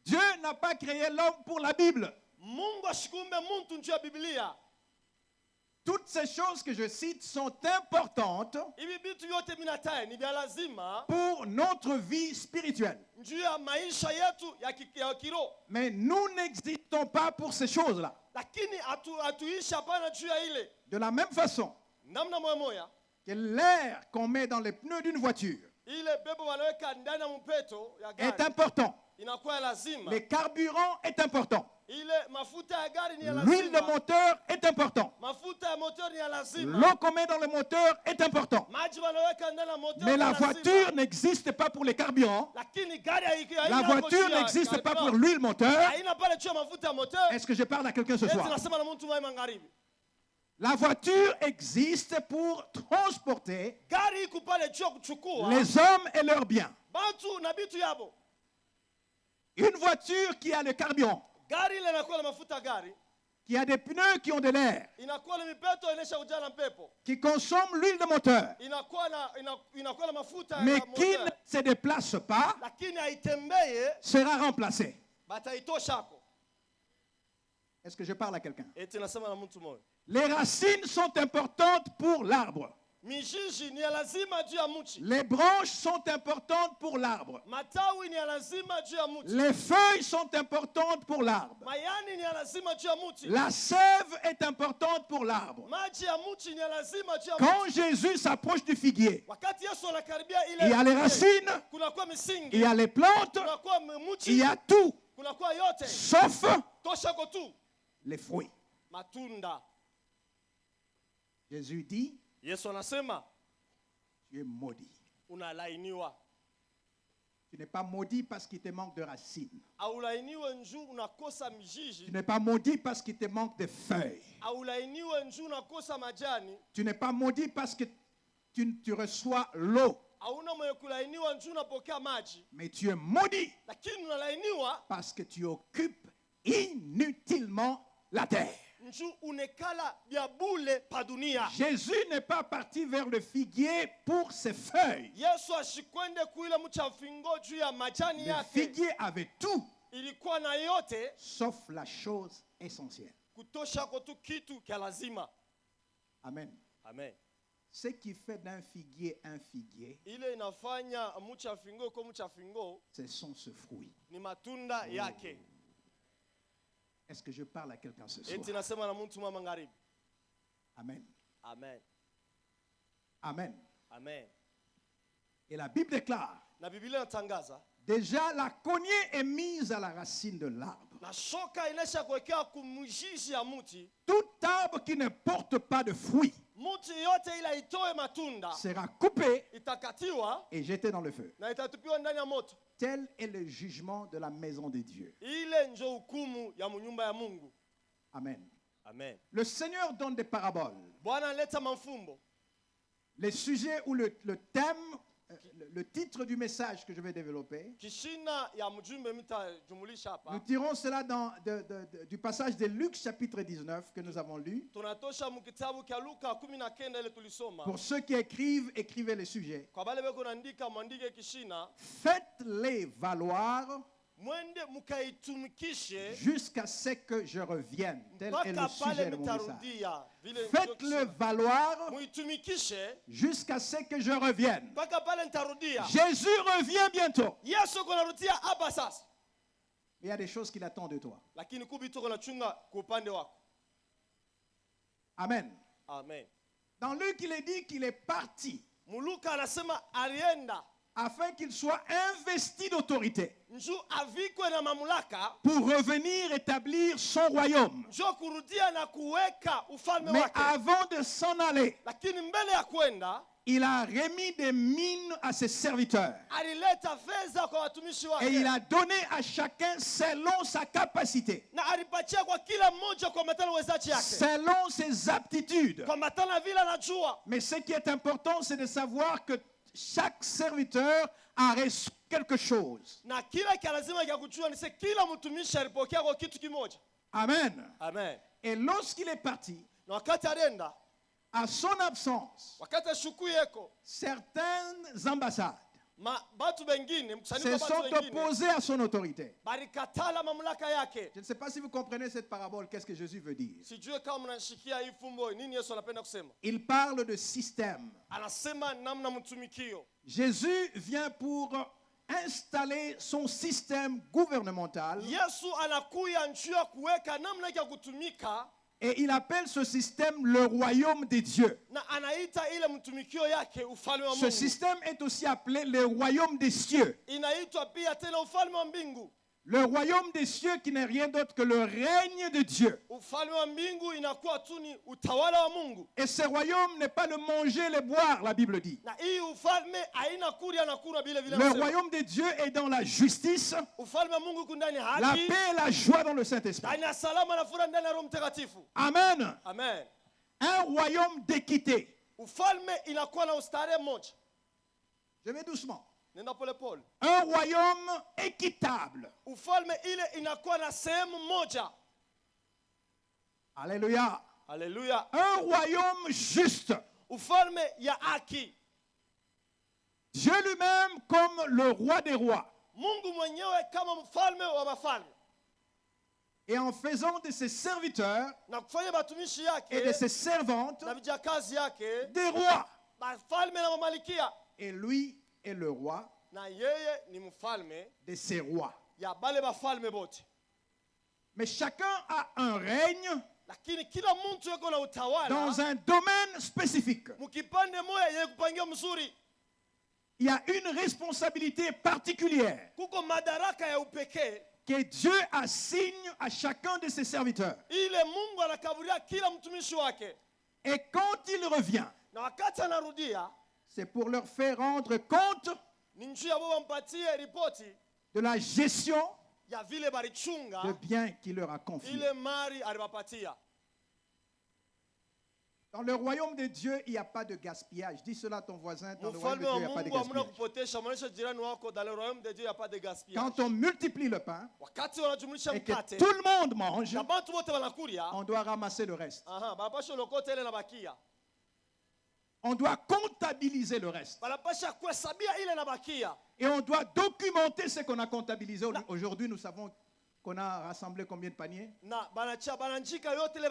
Dieu n'a pas créé l'homme pour la Bible.
Mungu ashikumumbe mtu juu ya Biblia.
Toutes ces choses que je cite sont importantes
Hivi vitu vyote minataye ni vya lazima
pour notre vie spirituelle.
juu ya maisha yetu ya kiroho.
Mais nous n'existons pas pour ces choses-là.
Lakini hatuishi hapana juu ya ile.
De la même façon
Namna moya moya
que l'air qu'on met dans les pneus d'une voiture
ile bebo wanaweka ndani ya mpeto ya
est
gari
important.
inakuwa ya lazima.
Le carburant est important.
Ile mafuta ya gari ni ya
L'huile de
lazima.
moteur est important.
Mafuta ya moteur ni ya lazima.
L'eau qu'on met dans le moteur est important.
Maji wanaweka ndani ya moteur
Mais
ni
la
ya lazima.
voiture n'existe pas pour les carburants.
Lakini gari haina
La voiture n'existe pas pour l'huile moteur.
haina pale juu ya mafuta ya moteur.
Est-ce que je parle à quelqu'un ce
Eti
soir?
nasema na mtu wa magharibi.
La voiture existe pour transporter
Gari iko pale juu ya kuchukua
les hommes et leurs biens.
bantu na bitu yabo.
Une voiture qui a le carburant,
Gari ile inakuwa na mafuta ya gari,
qui a des pneus qui ont de l'air,
inakuwa na mipeto inaisha kujaa na mpepo.
qui consomme l'huile de moteur,
Inakuwa na mafuta
mais
ya
qui ne
moteur.
se déplace pas,
Lakini haitembee
sera remplacée.
bataitoshako.
Est-ce que je parle à quelqu'un?
Eti nasema na mtu mmoja.
Les racines sont importantes pour l'arbre.
Mizizi ni ya lazima juu ya mti.
Les branches sont importantes pour l'arbre.
Matawi ni ya lazima juu ya mti.
Les feuilles sont importantes pour l'arbre.
Mayani ni ya lazima juu ya mti.
La sève est importante pour l'arbre.
Maji ya mti ni ya lazima juu ya
Quand
mti.
Jésus s'approche du figuier,
Wakati Yesu anakaribia
il y a les
ile
racines,
kunakuwa
il
misingi,
y a les plantes,
kunakuwa
il
mti,
y a tout,
kunakuwa yote.
sauf
Toshako tu
les fruits.
matunda.
Jésus dit,
Yesu anasema
tu es maudit.
unalainiwa.
Tu n'es pas maudit parce qu'il te manque de racines.
Aulainiwe njuu unakosa
Tu
mizizi.
n'es pas maudit parce qu'il te manque de feuilles.
Aulainiwe njuu unakosa majani.
Tu n'es pas maudit parce que tu reçois l'eau.
Hauna mwenye kulainiwa njuu unapokea maji.
Mais tu es maudit
Lakini unalainiwa
parce que tu occupes inutilement la terre.
njuu unekala vya bule pa dunia.
Jésus n'est pas parti vers le figuier pour ses feuilles.
Yesu ashikwende kuile mcha mfingo juu ya majani
Le
yake.
figuier avait tout,
Ilikuwa na yote
sauf la chose essentielle.
kutosha kwa tu kitu kia lazima.
Amen.
Amen.
Ce qui fait d'un figuier un figuier,
Ile inafanya mcha mfingo kwa mcha mfingo
ce sont ses fruits.
ni matunda yake.
Est-ce que je parle à quelqu'un ce soir?
Eti nasema na mtu mwa magharibi.
Amen.
Amen.
Amen.
Amen.
Et la Bible déclare,
Na Biblia inatangaza
déjà la cognée est mise à la racine de l'arbre.
na shoka inaisha kuwekea kumjishi ya mti.
Tout arbre qui ne porte pas de fruits
Mti yote ila itoe matunda
sera coupé
itakatiwa
et jeté dans le feu.
na itatupiwa ndani ya moto.
Tel est le jugement de la maison de Dieu.
Ile njo hukumu ya nyumba ya Mungu.
Amen.
Amen.
Le Seigneur donne des paraboles.
Bwana aleta mafumbo.
Les sujets ou le thème, le titre du message que je vais développer,
Kishina ya mjumbe mitajumulisha
nous
hapa.
tirons cela du passage de Luc chapitre 19 que nous avons lu.
Tunatosha mkitabu kia Luka 19 ile tulisoma.
Pour ceux qui écrivent, écrivez les sujets.
Kwa bale beko naandika mwandike kishina.
Faites-les valoir
Mwende mukaitumikishe
jusqu'à ce que je revienne. Tel est le
mpaka pale
sujet de mon message.
mitarudia. Vile njo
Faites-le
kishina.
valoir
Muitumikishe
jusqu'à ce que je revienne.
mpaka pale nitarudia.
Jésus revient bientôt.
Yesu kunarudia hapa sasa.
Il y a des choses qu'il attend de toi.
Lakini kubi tuko nachunga kwa upande wako.
Amen.
Amen.
Dans Luc, il est dit qu'il est parti
Muluka anasema alienda
afin qu'il soit investi d'autorité
njoo avikwe na mamlaka,
pour revenir établir son royaume.
njoo kurudia na kuweka ufalme
Mais
wake.
avant de s'en aller,
Lakini mbele ya kwenda
il a remis des mines à ses serviteurs.
alileta fedha kwa watumishi
Et il
wake
a donné à chacun selon sa capacité,
na alipatia kwa kila mmoja kwa matana uwezaji yake,
selon ses aptitudes.
kwa matana vile anajua.
Mais ce qui est important, c'est de savoir que chaque serviteur a reçu quelque chose.
Na kila kia lazima ya kujua ni kila mtumishi alipokea kwa kitu kimoja.
Amen.
Amen.
Et lorsqu'il est parti,
Na wakati alienda,
à son absence,
wakati shuku yeko,
certaines ambassades
batu bengine, mkusanyiko
se
wa batu
sont
wengine
opposées à son autorité.
balikatala mamlaka yake.
Je ne sais pas si vous comprenez cette parabole, qu'est-ce que Jésus veut dire.
Sijue kama mnashikia hii fumbo nini Yesu anapenda kusema.
Il parle de système.
Anasema namna mtumikio.
Jésus vient pour installer son système gouvernemental
Yesu anakuya njia kuweka namna ya kutumika
Et il appelle ce système le royaume des dieux.
na anaita ile mtumikio yake ufalme wa
Ce
Mungu.
système est aussi appelé le royaume des cieux.
Inaitwa pia tena ufalme wa mbingu.
Le royaume des cieux qui n'est rien d'autre que le règne de Dieu.
Ufalme wa mbingu inakuwa tu ni utawala wa Mungu.
Et ce royaume n'est pas le manger, le boire, la Bible dit.
Na hii ufalme haina kulia na kunywa bila vile.
Le royaume de Dieu est dans la justice,
Ufalme wa Mungu uko ndani ya
la
haki,
paix et la joie dans le Saint-Esprit.
ndani ya salama na furaha ndani ya Roho Mtakatifu.
Amen.
Amen.
Un royaume d'équité.
Ufalme inakuwa na ustare mmoja.
Je vais doucement.
Nenda pole pole.
Un royaume équitable.
Ufalme ile inakuwa na sehemu moja.
Alléluia.
Haleluya.
Un royaume juste.
Ufalme ya haki.
Dieu lui-même comme le roi des rois.
Mungu mwenyewe kama mfalme wa mafalme.
Et en faisant de ses serviteurs
Na kufanya batumishi
et de
yake
ses servantes
na vijakazi yake
des rois.
mafalme na mamalikia.
Et lui est le roi
Na yeye ni mfalme
de ses rois.
ya bale bafalme bote.
Mais chacun a un règne
Lakini kila mtu yuko na utawala
dans un domaine spécifique.
mkipande moja yenye kupangia mzuri.
Il y a une responsabilité particulière
Kuko madaraka ya upekee
que Dieu assigne à chacun de ses serviteurs.
ile Mungu anakaburia kila mtumishi wake,
Et quand il revient,
na wakati anarudia
c'est pour leur faire rendre compte
ni njia ya baba mpatie ripoti
de la gestion
ya vile balichunga
de biens qu'il leur a confiés.
ile mali alibapatia.
Dans le royaume de Dieu, il n'y a pas de gaspillage. Dis cela à ton voisin. Dans le royaume
Mfalme
de Dieu,
wa
il n'y a pas de
Mungu hamuna
gaspillage.
kupotesha. Mwonyeshe jirani wako, dans le royaume de Dieu il y a pas de gaspillage.
Quand on multiplie le pain
Wakati wanajumlisha
et que
mkate
tout le monde mange,
na bantu wote wanakulia,
on doit ramasser le reste.
banapasha lokote ile nabakia,
On doit comptabiliser le reste.
banapasha kuhesabia ile nabakia,
Et on doit documenter ce qu'on a comptabilisé. Aujourd'hui, nous savons qu'on a rassemblé combien de paniers?
na bananjika yote ile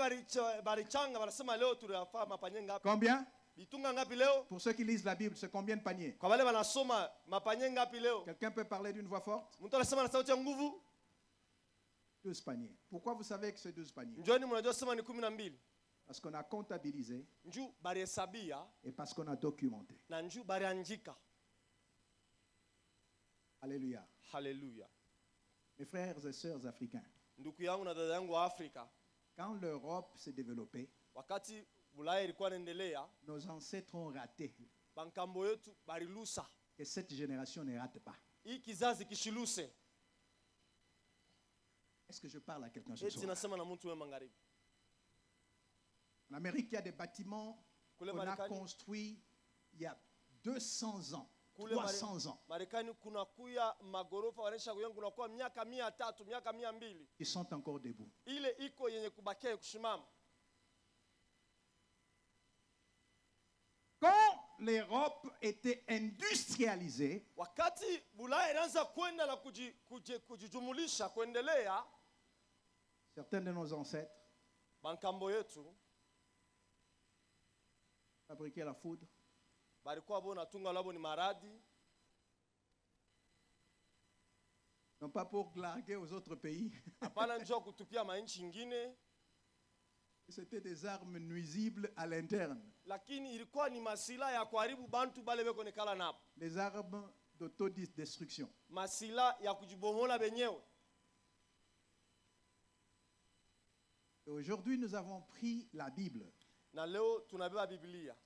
balichanga, banasema leo tulifanya mapanye ngapi,
Combien?
bitunga ngapi leo.
Pour ceux qui lisent la Bible, c'est combien de paniers?
Kwa wale wanasoma mapanye ngapi leo,
Quelqu'un peut parler d'une voix forte?
mtu anasema na sauti ya nguvu,
12 paniers. Pourquoi vous savez que c'est 12 paniers?
njoni mnajua sema ni 12,
Parce qu'on a comptabilisé
njuu balihesabia
et parce qu'on a documenté.
na njuu baliandika.
Alléluia.
Haleluya.
Mes frères et sœurs africains,
Ndugu yangu na dada yangu wa Afrika,
quand l'Europe s'est développée,
wakati Bulaya ilikuwa inaendelea,
nos ancêtres ont raté.
bankambo yetu balilusa.
Que cette génération ne rate pas.
Hii kizazi kishiluse.
Est-ce que je parle à quelqu'un ce
Eti
soir?
nasema na mtu wa magharibi.
En Amérique, il y a des bâtiments
Kule
qu'on a
Marekani,
construits il y a 200 ans,
Kule
300 ans,
Marekani kuna kuya magorofa wanaisha kuya kuna kwa miaka 300, miaka 200.
qui sont encore debout.
Ile iko yenye kubakia kushimama.
Quand l'Europe était industrialisée,
Wakati Bulaya inaanza kwenda na kujijumulisha kuendelea,
certains de nos ancêtres
bankambo yetu
fabriquaient la foudre,
balikuwa bona tunga labo ni maradi,
non pas pour glaguer aux autres pays,
hapana njoo kutupia mainchi ingine,
c'était des armes nuisibles à l'interne,
lakini ilikuwa ni masila ya kuharibu bantu bale beko nekala napo.
les armes d'autodestruction.
Masila ya kujibomola benyewe.
Et aujourd'hui, nous avons pris la Bible.
Na leo tunabeba Biblia.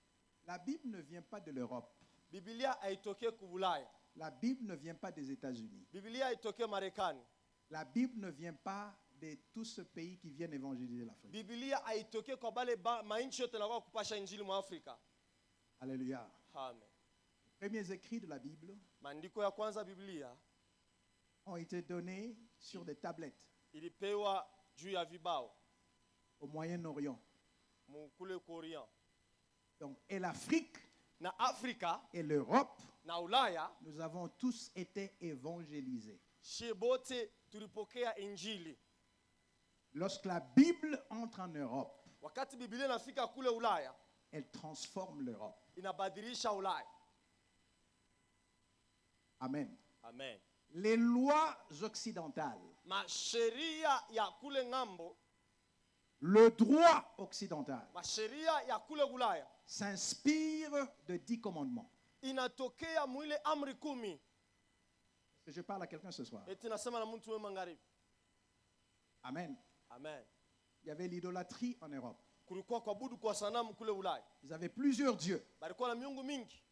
La Bible ne vient pas de l'Europe.
Biblia haitokee kubulaya.
La Bible ne vient pas des États-Unis.
Biblia haitokee Marekani.
La Bible ne vient pas de tout ce pays qui viennent évangéliser l'Afrique.
Biblia haitokee kwa bale mainchi yote na kupasha injili mu Afrika.
Alléluia.
Amen.
Les premiers écrits de la Bible
Maandiko ya kwanza Biblia
ont été donnés sur des tablettes
ilipewa juu ya vibao
au Moyen-Orient.
mukule Korea.
Donc, et l'Afrique
Na Afrika
et l'Europe,
na Ulaya
nous avons tous été évangélisés.
shebote tulipokea injili.
Lorsque la Bible entre en Europe,
Wakati Biblia inafika kule Ulaya,
elle transforme l'Europe.
inabadilisha Ulaya.
Amen.
Amen.
Les lois occidentales
Masheria ya kule ngambo
Le droit occidental
masheria ya kule Ulaya
s'inspire de 10 commandements.
inatokea mwile amri 10.
Je parle à quelqu'un ce soir.
Eti nasema na mtu wewe magharibi.
Amen.
Amen.
Il y avait l'idolâtrie en Europe.
Kulikuwa kuabudu kwa sanamu kule Ulaya.
Ils avaient plusieurs dieux.
Balikuwa na miungu mingi.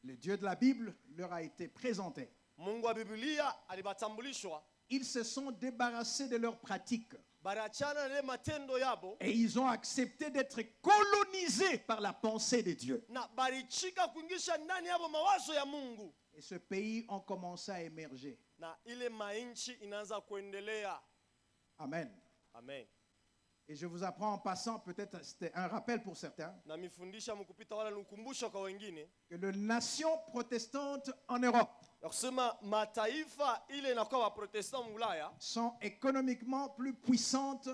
Le Dieu de la Bible leur a été présenté.
Mungu wa Biblia alibatambulishwa.
Ils se sont débarrassés de leurs pratiques
Barachana na matendo yabo
et ils ont accepté d'être colonisés par la pensée de Dieu.
na barichika kuingisha ndani yabo mawazo ya Mungu.
Et ce pays a commencé à émerger.
Na ile mainchi inaanza kuendelea.
Amen.
Amen.
Et je vous apprends en passant, peut-être c'était un rappel pour certains,
Na mifundisha mkupita wala nukumbusha kwa wengine.
que les nations protestantes en Europe
Ya kusema mataifa ile inakuwa wa protestant Ulaya
sont économiquement plus puissantes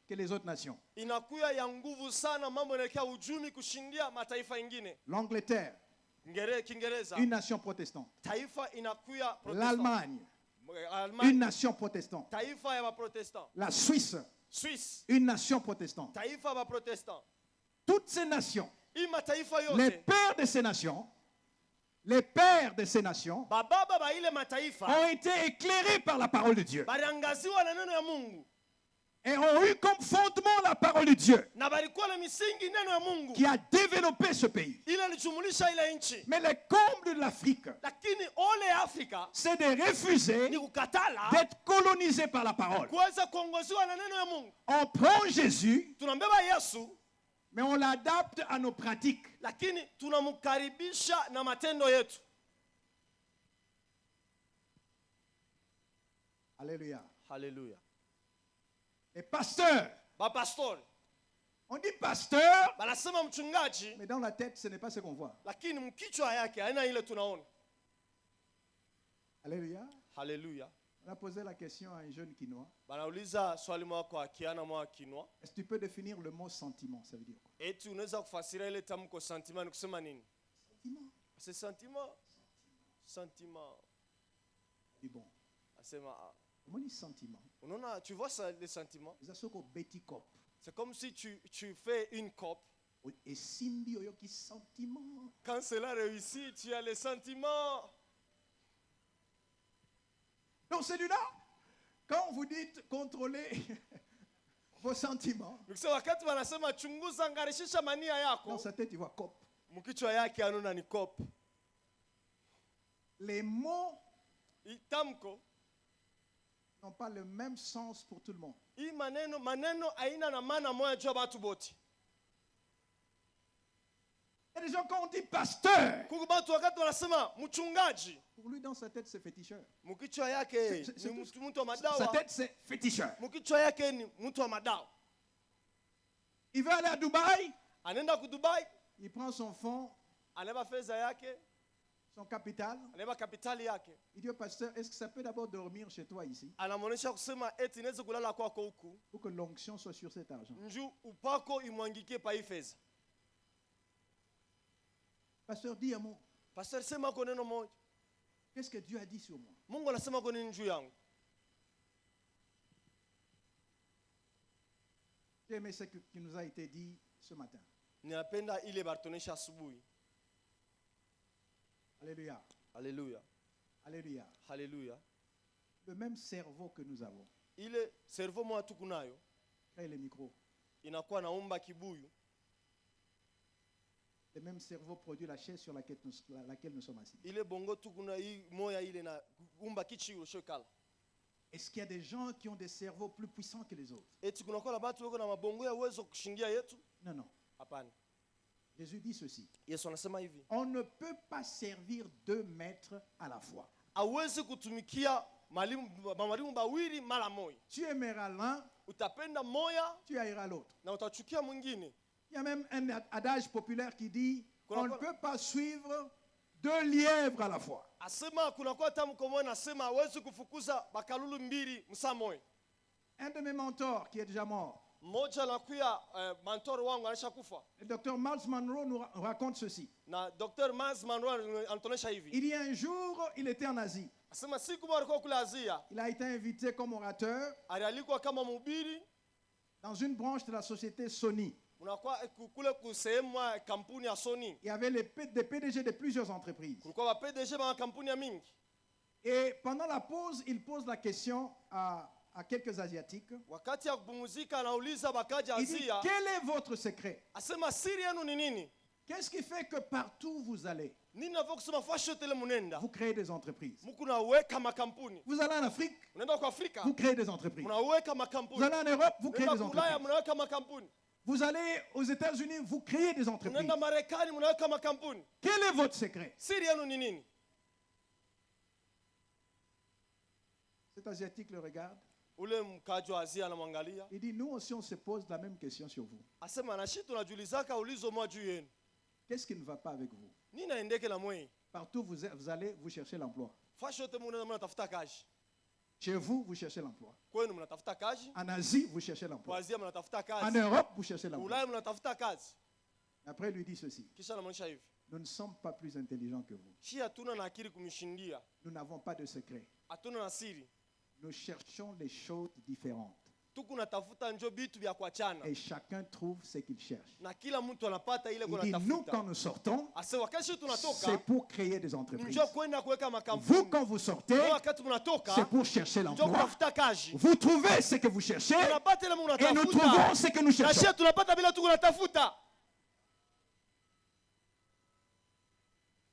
que les autres nations.
inakuwa ya nguvu sana, mambo yanaelekea uchumi kushindia mataifa ingine.
L'Angleterre,
Kiingereza
une nation protestante.
taifa inakuwa protestant.
L'Allemagne,
Allemagne,
une nation protestante.
taifa ya protestant.
La Suisse,
Suisse,
une nation protestante.
taifa ya protestant.
Toutes ces nations,
Hii mataifa
les
yote
pères de ces nations, les pères de ces nations
bababa ba ile mataifa
ont été éclairés par la parole de Dieu
baliangaziwa na neno ya Mungu
et ont eu comme fondement la parole de Dieu
na balikuwa na misingi neno ya Mungu
qui a développé ce pays.
ile ilichumulisha ile nchi.
Mais le comble de l'Afrique,
Lakini ole ya Afrika
c'est de refuser
ni kukatala
d'être colonisé par la parole.
kuweza kuongoziwa na neno ya Mungu.
On prend Jésus,
Tunambeba Yesu
mais on l'adapte à nos pratiques.
lakini tunamkaribisha na matendo yetu.
Alléluia.
Haleluya.
Et pasteur,
Bapastori
on dit pasteur,
banasema mchungaji,
mais dans la tête, ce n'est pas ce qu'on voit.
lakini mkichwa yake haina ile tunaona.
Alléluia.
Haleluya.
On a posé la question à un jeune Quinois.
Banauliza swali mwako akiana mwa kinwa,
Est-ce que tu peux définir le mot sentiment? Ça veut dire quoi?
eti unaweza kufasiria ile tamko sentiment ni kusema nini?
Sentiment.
C'est sentiment. Sentiment.
Dis bon.
Asema
Comment on dit sentiment?
unaona, tu vois ça, les sentiments?
C'est ça qu'on Betty Cop.
C'est comme si tu fais une coupe.
Et Simbi Oyoki sentiment.
Quand cela réussit, tu as les sentiments.
Donc celui-là, quand vous dites contrôler vos sentiments,
Nikisema wakati wanasema chunguza ngarishisha mania
dans
yako,
sa tête, il voit cop.
mkichwa yake anaona ni cop.
Les mots
Itamko,
n'ont pas le même sens pour tout le monde.
hii maneno aina na maana moja juu ya watu wote.
Il y a des gens, quand on dit pasteur,
Kuko watu wakati wanasema mchungaji,
pour lui, dans sa tête, c'est féticheur.
mkichwa yake
C'est
ni
tout.
mtu wa
Sa
madawa.
tête, c'est féticheur.
Mkichwa yake ni mtu wa madawa.
Il veut aller à Dubaï,
Anaenda ku Dubai,
il prend son fonds,
anabeba fedha yake,
son capital.
anabeba kapitali yake.
Il dit au pasteur, est-ce que ça peut d'abord dormir chez toi ici
Anamuonesha kusema eti inaweza kulala kwako huku,
pour que l'onction soit sur cet argent?
njoo upako imwangikie pa hii fedha.
Pasteur, dis un mot.
Pastor, sema kwa neno moja.
Qu'est-ce que Dieu a dit sur moi?
Mungu anasema kwa nini juu yangu?
J'ai aimé ce qui nous a été dit ce matin.
Ninapenda ile bartonesha asubuhi.
Alléluia.
Haleluya.
Alléluia.
Haleluya.
Le même cerveau que nous avons.
Ile servo moja tu kunayo
Crée le micro.
inakuwa naumba kibuyu.
Le même cerveau produit la chaise sur laquelle nous sommes assis.
Ile bongo tu kuna hii moya ile na umba kichi ushokala.
Est-ce qu'il y a des gens qui ont des cerveaux plus puissants que les autres?
Eti kuna kwa watu wako na mabongo ya uwezo kushingia yetu?
Non, non.
Hapana.
Jésus dit ceci.
Yesu anasema hivi.
On ne peut pas servir deux maîtres à la fois.
Hauwezi kutumikia mwalimu bawili mara moja.
Tu aimeras l'un,
Utapenda moya
tu haïras l'autre.
na utachukia mwingine.
Il y a même un adage populaire qui dit
Kuna
on ne
kwa-
peut pas suivre deux lièvres à la fois.
Asema kuna kwa tamko moja nasema hawezi kufukuza bakalulu mbili msaa moja.
Un de mes mentors qui est déjà mort,
Mmoja anakuya mentor wangu alishakufa.
le docteur Miles Monroe nous raconte ceci.
Na Dr. Miles Monroe anatonesha hivi.
Il y a un jour, il était en Asie.
Asema siku moja alikuwa kule Asia,
Il a été invité comme orateur
alialikwa kama mhubiri
dans une branche de la société Sony.
Munakuwa kule kusehemu ya kampuni ya Sony.
Il y avait des PDG de plusieurs entreprises.
Kulikuwa ba PDG ba kampuni ya mingi.
Et pendant la pause, il pose la question à quelques Asiatiques.
Wakati ya kupumzika anauliza bakaji
Il dit,
Asia,
quel est votre secret?
asema siri yenu ni nini?
Qu'est-ce qui fait que partout où vous allez,
Nini navyo kusema fasho tele munenda?
vous créez des entreprises?
Muku naweka makampuni.
Vous allez en Afrique,
Unaenda kwa Afrika,
vous créez des entreprises.
munaweka
Vous
makampuni.
allez en Europe, vous créez
Unaenda
des
Ulaya,
entreprises.
munaweka makampuni.
Vous allez aux États-Unis, vous créez des entreprises.
Unaenda Marekani, munaweka makampuni.
Quel est votre secret?
Siri yenu ni nini?
Cet Asiatique le regarde.
Ule mkaji wa Asia anamwangalia.
Il dit, nous aussi, on se pose la même question sur vous.
Asema na shi tunajulizaka ulizo moja juu yenu.
Qu'est-ce qui ne va pas avec vous?
Nini naendeke na mwe?
Partout où vous allez, vous cherchez l'emploi.
Fasho te mnatafuta kazi.
Chez vous, vous cherchez l'emploi.
Kwenu mnatafuta kazi.
En Asie, vous cherchez
Kwa
l'emploi.
Asia mnatafuta
En
kazi.
Europe, vous cherchez l'emploi.
Ulaya mnatafuta kazi.
Après, il lui dit ceci.
Kisha anamaanisha hivi.
Nous ne sommes pas plus intelligents que vous.
Shi hatuna na akili kumshindia.
Nous n'avons pas de secret.
Hatuna na siri.
Nous cherchons les choses différentes.
Tuku natafuta njo bitu vya kuachana.
Et chacun trouve ce qu'il cherche.
Na kila mtu anapata ile
Il
kwa
dit, nous,
natafuta.
quand nous sortons,
Ase wakati
c'est
tunatoka,
pour créer des entreprises.
njo kwenda kuweka
Vous,
makampuni.
quand vous sortez,
Kwa wakati mnatoka,
c'est pour chercher
njo
l'emploi.
kutafuta kazi.
Vous trouvez ce que vous cherchez
Tunapata ile
et nous
mnatafuta.
trouvons ce que nous
Na
cherchons.
shia tunapata bila tuku natafuta.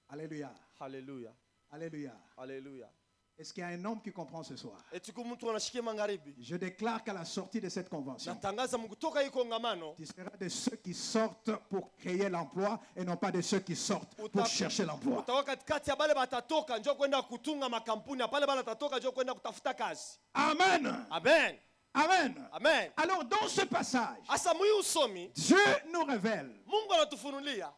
Alléluia.
Haleluya.
Alléluia.
Haleluya.
Est-ce qu'il y a un homme qui comprend ce soir?
Eti kumtu anashikia magharibi.
Je déclare qu'à la sortie de cette convention,
Natangaza mkutoka hii kongamano,
tu seras de ceux qui sortent pour créer l'emploi et non pas de ceux qui sortent pour chercher l'emploi.
utakuwa katikati ya bale batatoka njo kwenda kutunga makampuni, ya pale bale batatoka njo kwenda kutafuta kazi.
Amen.
Amen.
Amen.
Amen.
Alors, dans ce passage,
Asa mwi usomi,
Dieu nous révèle
Mungu anatufunulia.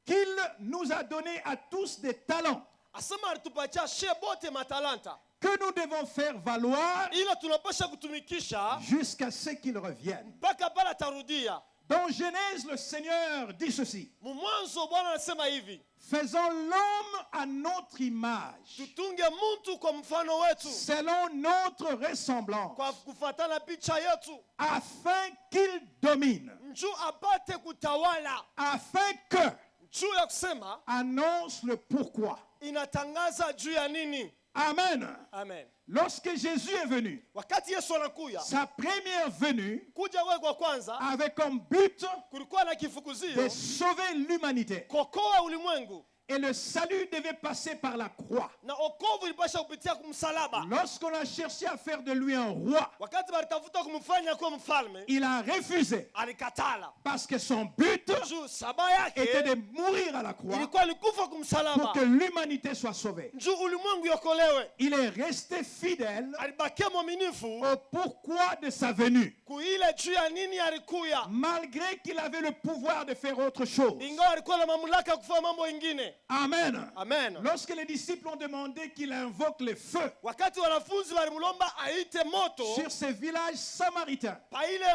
qu'il nous a donné à tous des talents
Asema alitupatia she bote matalanta.
que nous devons faire valoir
Ila tunapasha kutumikisha
jusqu'à ce qu'ils reviennent.
mpaka pale atarudia.
Dans Genèse, le Seigneur dit ceci.
Mwanzo Bwana anasema hivi,
Faisons l'homme à notre image,
tutunge mtu kwa mfano wetu,
selon notre ressemblance,
kwa kufuatana picha yetu,
afin qu'il domine,
njuu apate kutawala.
afin que
Juu ya kusema
annonce le pourquoi.
inatangaza juu ya nini.
Amen.
Amen.
Lorsque Jésus est venu,
Wakati Yesu anakuya,
sa première venue
kuja kwake kwa kwanza
avait comme but
kulikuwa na
de
kifukuzio
sauver l'humanité.
kokoa ulimwengu,
Et le salut devait passer par la croix.
na okovu ilipasha kupitia kumsalaba.
Lorsqu'on a cherché à faire de lui un roi,
Wakati balitafuta kumfanya kuwa mfalme,
il a refusé
alikatala.
parce que son but
Juu saba
était
yake
de mourir à la croix
ilikuwa ni kufa
pour
kumsalaba,
que l'humanité soit sauvée.
juu ulimwengu yokolewe.
Il est resté fidèle
Alibakia mwaminifu
au pourquoi de sa venue,
kuile juu ya nini alikuya,
malgré qu'il avait le pouvoir de faire autre chose.
ingawa alikuwa na mamlaka ya kufanya mambo ingine.
Amen.
Amen.
Lorsque les disciples ont demandé qu'il invoque le feu
Wakati wanafunzi walimlomba aite moto
sur ces villages samaritains,
pa ile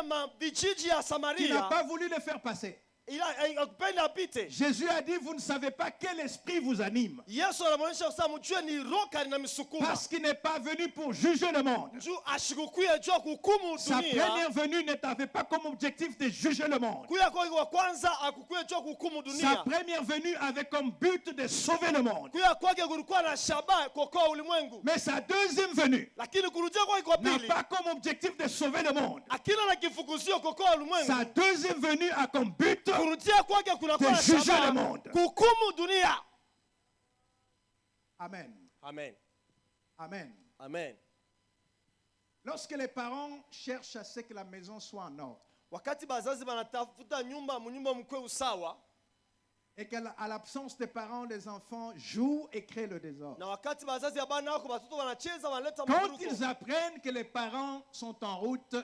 vijiji ya
il n'a
Samaria,
pas voulu le faire passer.
ila akupenda apite.
Jésus a dit, vous ne savez pas quel esprit vous anime,
Yesu anamwonyesha kusema mjue ni roka linamsukuma,
parce qu'il n'est pas venu pour juger le monde.
juu ashikukuya juu ya kuhukumu
Sa
dunia.
première venue n'avait pas comme objectif de juger le monde.
Kuya kwake wa kwanza akukuya juu ya kuhukumu
Sa
dunia.
première venue avait comme but de sauver le monde.
Kuya kwake kulikuwa na shabaha kuokoa ulimwengu,
Mais sa deuxième venue
lakini kurudia kwake kwa
n'a
pili
pas comme objectif de sauver le monde.
akina na kifukuzio kuokoa ulimwengu.
Sa deuxième venue a comme but
Kurudia kwake kunakuwa na
de juger
shabaha
le monde.
kuhukumu dunia.
Amen.
Amen.
Amen.
Amen.
Lorsque les parents cherchent à ce que la maison soit en ordre
Wakati bazazi banatafuta nyumba munyumba mkwe usawa,
et qu'à l'absence des parents, les enfants jouent et créent le désordre.
na wakati bazazi abana wako batoto wanacheza wanaleta
Quand
mvuruko.
ils apprennent que les parents sont en route,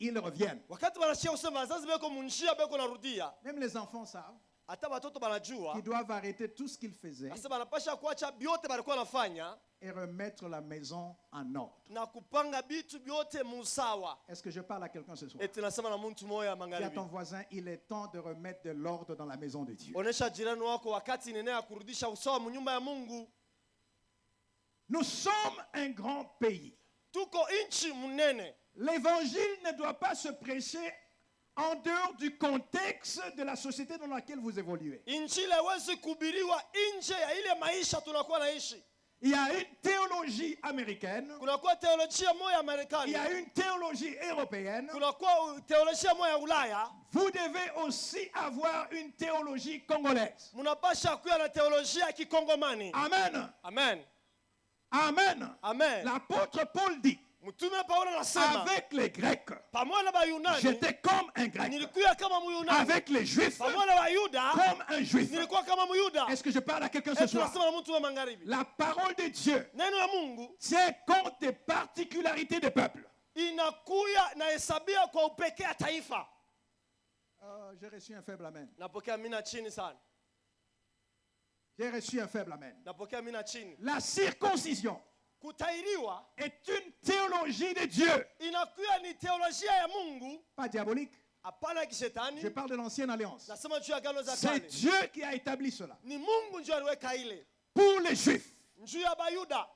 ils reviennent.
Wakati wanashia kusema bazazi beko munjia beko narudia,
Même les enfants savent
hata batoto banajua
qu'ils doivent arrêter tout ce qu'ils faisaient
sasa banapasha kuacha byote balikuwa nafanya
et remettre la maison en ordre.
na kupanga bitu byote musawa.
Est-ce que je parle à quelqu'un ce soir?
Eti nasema na muntu moya
Dis à
magharibi,
ton voisin, il est temps de remettre de l'ordre dans la maison de Dieu.
onesha jirani wako wakati nene ya kurudisha usawa munyumba ya Mungu.
Nous sommes un grand pays.
Tuko inchi munene.
L'évangile ne doit pas se prêcher en dehors du contexte de la société dans laquelle vous évoluez.
Injili haiwezi kuhubiriwa nje ya ile maisha tunakuwa naishi.
Il y a une théologie américaine,
Kunakuwa teolojia moja ya
il
Marekani,
y a une théologie européenne.
kunakuwa teolojia moja ya Ulaya.
Vous devez aussi avoir une théologie congolaise.
Mnapasha kuwa na teolojia ya Kikongomani.
Amen.
Amen.
Amen.
Amen.
L'apôtre Paul dit,
Mtume Paulo anasema
avec les Grecs,
pamoja na Wayunani
j'étais comme un Grec.
nilikuwa kama Myunani,
Avec les Juifs,
pamoja na Wayuda
comme un Juif.
nilikuwa kama Myuda.
Est-ce que je parle à quelqu'un ce soir?
Tunasema na mtu wa magharibi.
La parole de Dieu
Neno la Mungu
tient compte des particularités des peuples.
inakuya na hesabia kwa upekee ya taifa.
J'ai reçu un faible amen.
Napokea mina chini sana.
J'ai reçu un faible amen.
Napokea mina chini.
La circoncision
Kutairiwa
est une théologie de Dieu,
inakuya ni teolojia ya Mungu,
pas diabolique.
hapana ya kishetani.
Je parle de l'ancienne alliance.
Nasema juu ya agano za
C'est
kale.
Dieu qui a établi cela
Ni Mungu ndio aliweka ile.
pour les Juifs.
Juu ya Bayuda.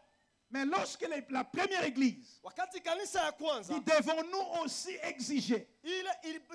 Mais lorsque la première église,
Wakati kanisa ya kwanza
devons-nous aussi exiger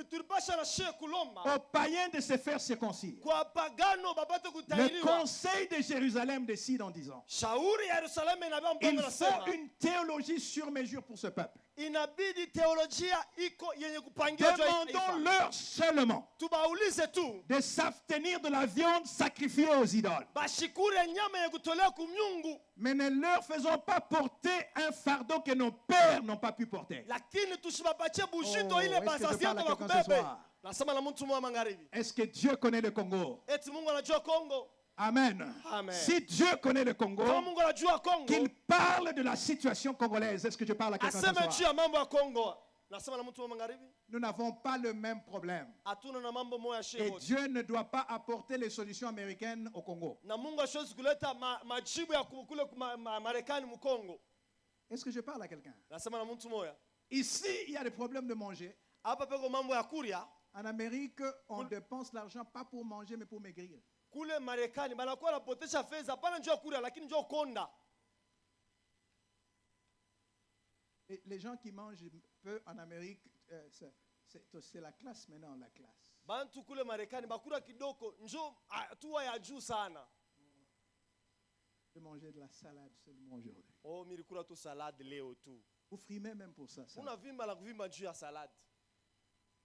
tulipasha na shehe kulomba
aux païens de se faire circoncire?
kwa pagano babate
Le
kutairiwa.
conseil de Jérusalem décide en disant,
Shauri ya Yerusalemu inaambia
il
mpango nasema
faut une théologie sur mesure pour ce peuple.
inabidi teolojia iko yenye kupangiwa juu ya taifa.
Demandons-leur seulement
Tubaulize tu
de s'abstenir de la viande sacrifiée aux idoles.
bashikure nyama yenye kutolewa kumyungu,
Mais ne leur faisons pas porter un fardeau que nos pères n'ont pas pu porter.
lakini tusibapatie bushito
Oh,
ile
est-ce que
bazazi
je parle
yetu
à quelqu'un ce
bakubebe.
soir?
Nasema na mtu mwa magharibi.
Est-ce que Dieu connaît le Congo?
Eti Mungu anajua Kongo.
Amen.
Amen.
Si Dieu connaît le Congo,
Kama Mungu anajua Kongo,
qu'il parle de la situation congolaise. Est-ce que je parle à quelqu'un ce
aseme juu
soir?
ya mambo ya Kongo. Nasema na mtu wa magharibi.
Nous n'avons pas le même problème.
Hatuna na mambo moja
Et
shehe wote.
Dieu ne doit pas apporter les solutions américaines au Congo.
Na Mungu hasiwezi kuleta majibu ya kule Marekani mu Kongo.
Est-ce que je parle à quelqu'un?
Nasema na mtu moja.
Ici, il y a des problèmes de manger.
Hapa peko mambo ya kuria.
En Amérique, on dépense l'argent pas pour manger, mais pour maigrir.
Kule Marekani banakuwa napotesha fedha hapana njoo kuria lakini njoo konda.
Et les gens qui mangent peu en Amérique, c'est la classe maintenant, la classe.
Bantu kule Marekani bakura kidogo njoo hatua ya juu sana.
De manger de la salade seulement aujourd'hui.
Oh, milikula tu salade leo tu.
Vous frimez même pour ça.
Una vimba la kuvimba juu ya salade.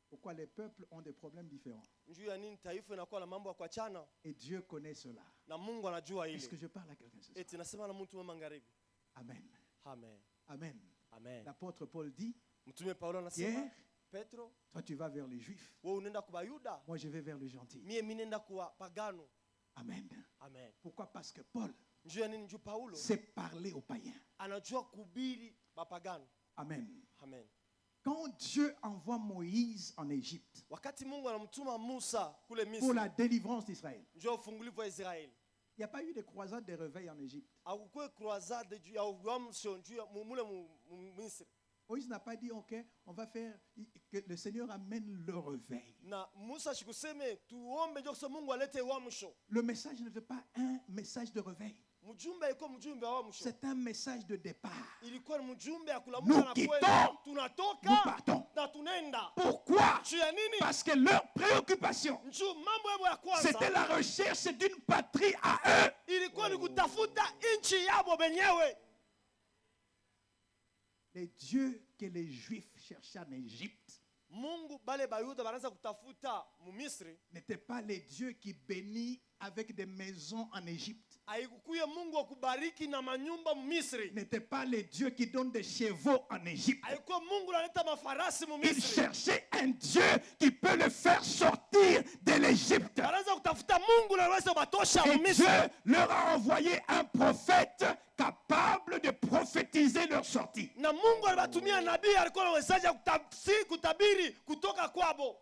Pourquoi les peuples ont des problèmes différents.
Njuu ya nini taifa inakuwa na mambo ya kuachana?
Et Dieu connaît cela.
Na Mungu anajua
Est-ce que
ile.
je parle à quelqu'un ce soir?
Eti nasema na mtu wa magharibi.
Amen.
Amen.
Amen.
Amen.
L'apôtre Paul dit,
Mtume Paulo anasema,
Pierre,
Petro,
toi tu vas vers les Juifs.
wewe unaenda kwa Bayuda,
Moi je vais vers les gentils.
mimi nenda kwa pagano.
Amen.
Amen.
Pourquoi? Parce que Paul
Njuu ya nini? Njuu Paulo
sait parler aux païens.
anajua kubiri bapagano.
Amen.
Amen.
Quand Dieu envoie Moïse en Égypte
Wakati Mungu anamtuma Musa kule
pour
Misri,
la délivrance d'Israël,
njoo ufungulivu wa Israeli.
il n'y a pas eu de croisade de réveil en Égypte.
Hakukuwe croisade juu ya uamsho juu ya mule Misri.
Moïse n'a pas dit, ok, on va faire, que le Seigneur amène le réveil.
Na Musa shikuseme tuombe njoo kusema Mungu alete uamsho.
Le message ne veut pas un message de réveil.
Mjumbe ilikuwa mjumbe wa uamsho.
C'est un message de départ.
Ilikuwa ni mjumbe ya
Nous
kulamuka na
quittons,
kwenda.
nous
Tunatoka
partons.
na tunaenda.
Pourquoi?
Juu ya nini?
Parce que leur préoccupation,
Njoo mambo yao ya
c'était
kwanza
la recherche d'une patrie à eux.
ilikuwa ni kutafuta nchi yao wenyewe.
Les dieux que les Juifs cherchaient en Égypte
Mungu bale bayuda banaanza kutafuta mu Misri.
n'étaient pas les dieux qui bénissent avec des maisons en Égypte.
Haikukuye Mungu wa kubariki na manyumba mu Misri.
N'étaient pas les dieux qui donnent des chevaux en Égypte.
Haikuwa Mungu analeta mafarasi mu
Ils
Misri.
cherchaient un Dieu qui peut le faire sortir de l'Égypte.
Banaanza kutafuta Mungu na anaweza batosha
Et
mu Misri.
Dieu leur a envoyé un prophète capable de prophétiser leur sortie.
Na Mungu alibatumia nabii alikuwa anawezaje kutabiri kutoka kwabo.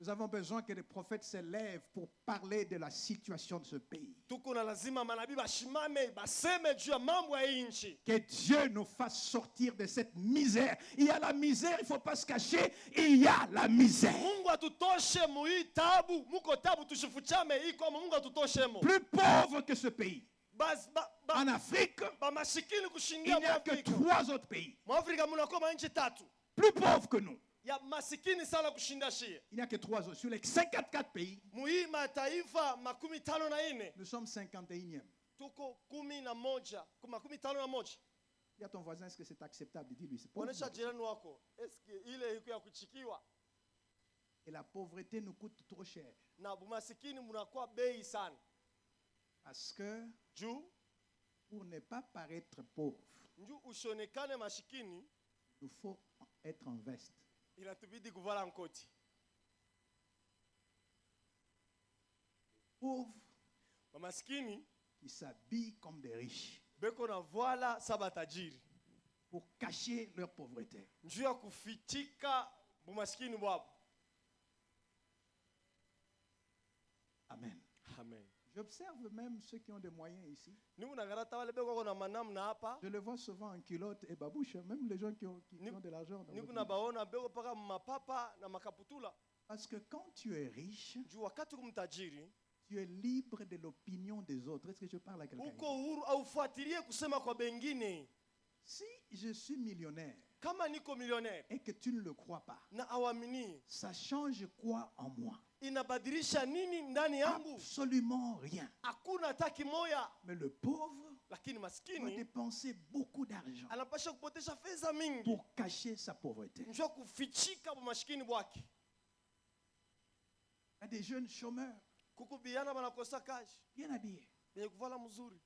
Nous avons besoin que les prophètes se lèvent pour parler de la situation de ce pays.
Tuko na lazima manabii bashimame baseme juu ya mambo ya hii nchi.
Que Dieu nous fasse sortir de cette misère. Il y a la misère, il ne faut pas se cacher. Il y a la misère.
Mungu atutoshe mu hii tabu, muko tabu tushifuchame hii kwa Mungu atutoshe mo.
Plus pauvre que ce pays. En Afrique,
bamasikini
il
kushindia
n'y a que
mwafrika
3 autres pays
mwafrika munakoma nchi tatu
plus pauvres que nous.
ya masikini sana kushinda shie
Il n'y a que 3 autres. Sur les 54 pays,
muhii mataifa 54
nous sommes 51e.
tuko 11
Dis à ton voisin, est-ce que c'est acceptable? Dis-lui, c'est pauvre.
onesha jirani wako eske ile iko ya kuchikiwa
Et la pauvreté nous coûte trop cher.
na bumasikini munakuwa bei sana
Parce que
juu
pour ne pas paraître pauvre,
njuu usionekane mashikini
il faut être en veste.
inatubidi kuvala nkoti
Pauvres
bamasikini
qui s'habillent comme des riches
beko na voila saba tajiri
pour cacher leur pauvreté.
njuu ya kufichika bumasikini bwabo.
Amen.
Amen.
J'observe même ceux qui ont des moyens ici.
Niku nagarata wale beko na manamna hapa
Je les vois souvent en culotte et babouche, même les gens qui ont de l'argent. dans
niku
votre
na
vie.
baona beko paka mapapa na makaputula
Parce que quand tu es riche,
juu wakati kumtajiri
tu es libre de l'opinion des autres. Est-ce que je parle à quelqu'un
uko
ici?
huru aufuatilie kusema kwa bengine.
Si je suis millionnaire
Kama niko millionnaire
et que tu ne le crois pas,
na awamini
ça change quoi en moi?
inabadilisha nini ndani yangu?
Absolument rien.
Hakuna hata kimoya.
Mais le pauvre
Lakini
doit
maskini
dépenser beaucoup d'argent
anapasha kupotesha fedha mingi
pour cacher sa pauvreté.
njoo kufichika bumaskini bwake.
Il y a des jeunes chômeurs,
Kukubiana banakosa kazi
bien habillés,
benye kuvala mzuri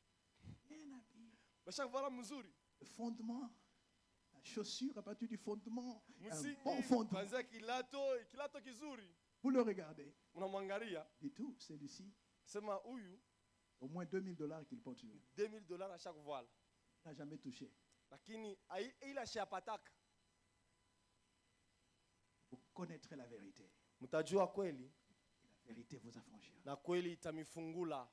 bien habillés.
basha kuvala mzuri
Le fondement, la chaussure à partir du fondement, un
musiki
bon fondement.
kwanzia kilato kizuri
Vous le regardez,
unamwangalia
du tout, celui-ci,
sema huyu
au moins $2000 qu'il porte sur lui.
$2000 asha kuvala
Il n'a jamais touché.
lakini ila shapataka.
Vous connaîtrez la vérité.
Mtajua kweli
Et la vérité vous affranchira.
na kweli itamifungula.
La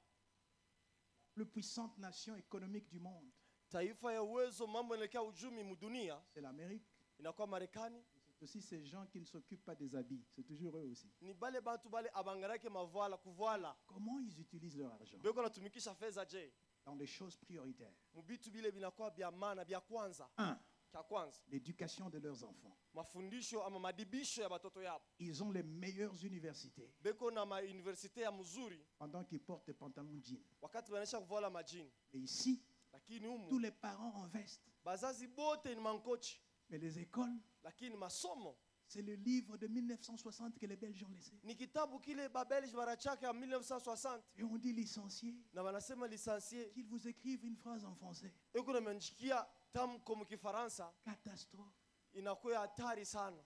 plus puissante nation économique du monde,
Taifa ya uwezo mambo yanaelekea ujumi mudunia
c'est l'Amérique.
inakuwa Marekani.
C'est aussi ces gens qui ne s'occupent pas des habits. C'est toujours eux aussi.
Ni bale bantu bale abangarake mavala kuvala
Comment ils utilisent leur argent?
beko natumikisha fedha je
Dans des choses prioritaires.
mubitu bile binakuwa bya maana bya kwanza.
1.
Kya kwanza
L'éducation de leurs enfants.
mafundisho ama madibisho ya batoto yabo
Ils ont les meilleures universités
beko na ma universite ya mzuri
pendant qu'ils portent des pantalons jeans.
wakati banaisha kuvala majini,
Et ici,
lakini
tous
humu
les parents en veste.
bazazi bote ni mankochi,
Mais les écoles,
lakini masomo
c'est le livre de 1960 que les Belges ont laissé.
ni kitabu kile babelge barachaka ya 1960
Et on dit licencié,
na banasema lisansie
qu'ils vous écrivent une phrase en français.
eko na menjikia tamko mkifaransa
Catastrophe.
inakuwa hatari sana.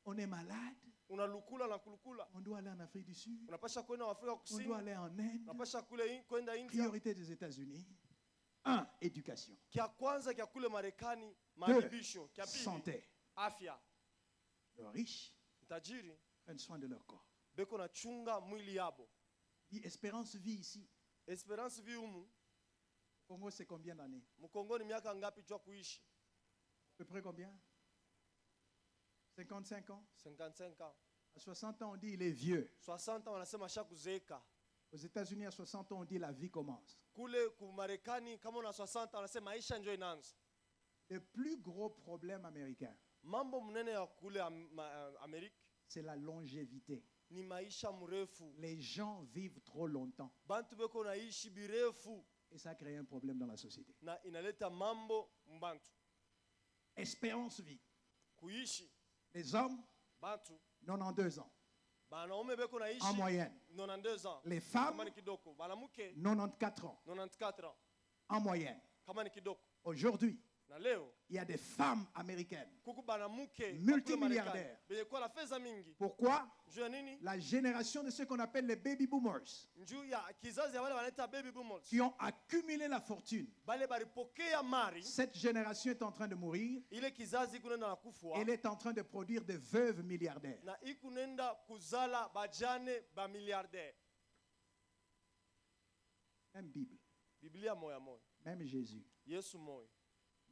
On est malade,
Unalukula na kulukula,
on doit aller en Afrique du Sud,
unapasha kwenda Afrika
on
Kusini,
doit aller en Inde.
unapasha kule kwenda India.
Priorité des États-Unis. 1. Éducation.
Kia kwanza kia kule Marekani maadibisho, kia pili
Santé.
afya.
Les riches
Tajiri
prennent soin de leur corps.
beko na chunga mwili yabo.
Dit Espérance vie ici.
Esperance vi humu
Congo, c'est combien d'années?
Mkongo ni miaka ngapi jua kuishi?
À peu près combien? 55 ans?
55 ans.
À 60 ans, on dit il est vieux.
60 ans wanasema shakuzeeka.
Aux États-Unis, à 60 ans, on dit la vie commence.
Kule ku Marekani kama una 60 wanasema maisha ndio inaanza.
Le plus gros problème américain,
Mambo mnene ya kule Amerika
c'est la longévité.
ni maisha mrefu.
Les gens vivent trop longtemps.
Bantu beko naishi birefu
Et ça crée un problème dans la société.
na inaleta mambo mbantu.
Espérance vie.
Kuishi
Les hommes,
bantu
92 ans.
banaume beko naishi
En moyenne.
92 ans.
Les
Kama
femmes,
ni kidoko. Banamuke
94 ans.
94 ans.
En moyenne.
Kama ni kidoko.
Aujourd'hui,
Na leo
il y a des femmes américaines.
kuku banamuke
Multimilliardaires.
benye kwa la fedha mingi.
Pourquoi?
Njuu ya nini?
La génération de ceux qu'on appelle les baby boomers,
Njuu ya kizazi ya wale wanaita baby boomers.
qui ont accumulé la fortune.
Bale baripokea mari,
Cette génération est en train de mourir.
ile kizazi kunenda na kufwa.
Elle est en train de produire des veuves milliardaires.
Na ikunenda kuzala bajane ba milliardaire.
Même Bible,
Biblia moya moya.
même Jésus,
Yesu moya.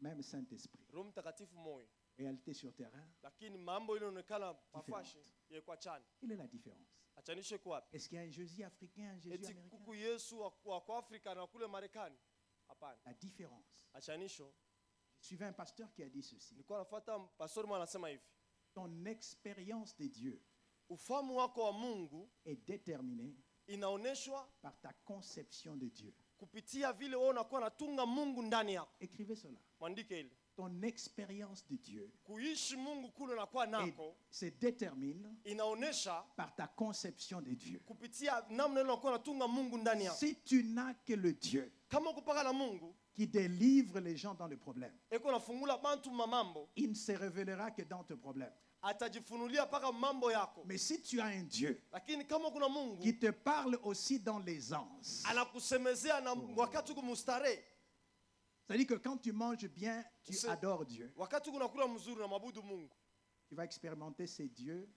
même Saint-Esprit.
Roho Mtakatifu moya.
Réalité sur terrain,
Lakini mambo ile inaonekana pafashi ya kwa chani.
quelle est la différence?
Achanishe kwa wapi?
Est-ce qu'il y a un Jésus africain, un Jésus
Eti
américain?
kuku Yesu wa kwa Afrika na kule Marekani. Hapana.
La différence.
Achanisho.
Je suivais un pasteur qui a dit ceci.
Nilikuwa nafuata pastor mmoja anasema hivi.
Ton expérience de Dieu
Ufahamu wako wa Mungu
est déterminée
inaoneshwa
par ta conception de Dieu.
kupitia vile wewe unakuwa natunga Mungu ndani yako.
Écrivez cela.
Mwandike ile.
Ton expérience de Dieu
Kuishi Mungu kule unakuwa nako
se détermine
inaonesha
par ta conception de Dieu.
kupitia namna ile unakuwa natunga Mungu ndani yako.
Si tu n'as que le Dieu
Kama ukupaka na Mungu
qui délivre les gens dans le problème,
eko nafungula bantu mamambo,
il ne se révélera que dans tes problèmes.
atajifunulia paka mambo yako.
Mais si tu as un Dieu
Lakini kama kuna Mungu
qui te parle aussi dans l'aisance,
anakusemezea na wakati kumustare,
c'est-à-dire que quand tu manges bien, tu
C'est-
adores Dieu.
wakati kunakula mzuri na mabudu Mungu,
Tu vas expérimenter ces dieux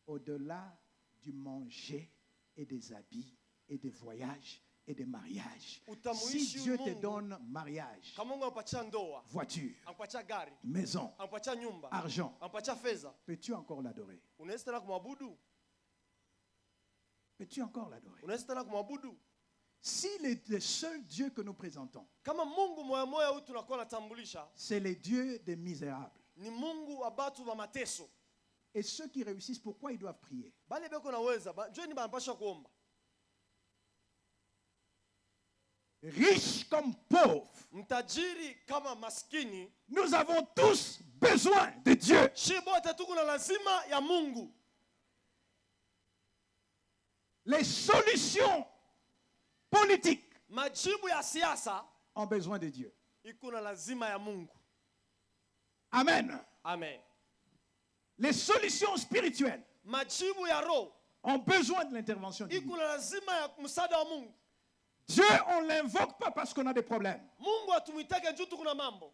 au-delà du manger et des habits et des voyages et des mariages. Si
Utamuishi
Dieu te
Mungu.
donne mariage,
Kama Mungu anapatia ndoa,
voiture,
anapatia gari,
maison,
anapatia nyumba,
argent,
anapatia fedha,
peux-tu encore l'adorer?
unaweza tena kumwabudu?
Peux-tu encore l'adorer?
Unaweza tena kumwabudu?
Si le seul Dieu que nous présentons,
Kama Mungu moya moya huyu tunakuwa natambulisha
c'est le Dieu des misérables,
ni Mungu wa batu wa mateso,
et ceux qui réussissent, pourquoi ils doivent prier?
bale beko naweza njoo ni banapasha kuomba.
Riches comme pauvres,
Mtajiri kama maskini,
nous avons tous besoin de Dieu.
shi bote tuko na lazima ya Mungu.
Les solutions politiques
Majibu ya siasa
ont besoin de Dieu.
iko na lazima ya Mungu.
Amen.
Amen.
Les solutions spirituelles
Majibu ya roho
ont besoin de l'intervention de
iko
Dieu.
na lazima ya msaada wa Mungu.
Dieu, on ne l'invoque pas parce qu'on a des problèmes.
Mungu atumwitake njoo tuko na mambo.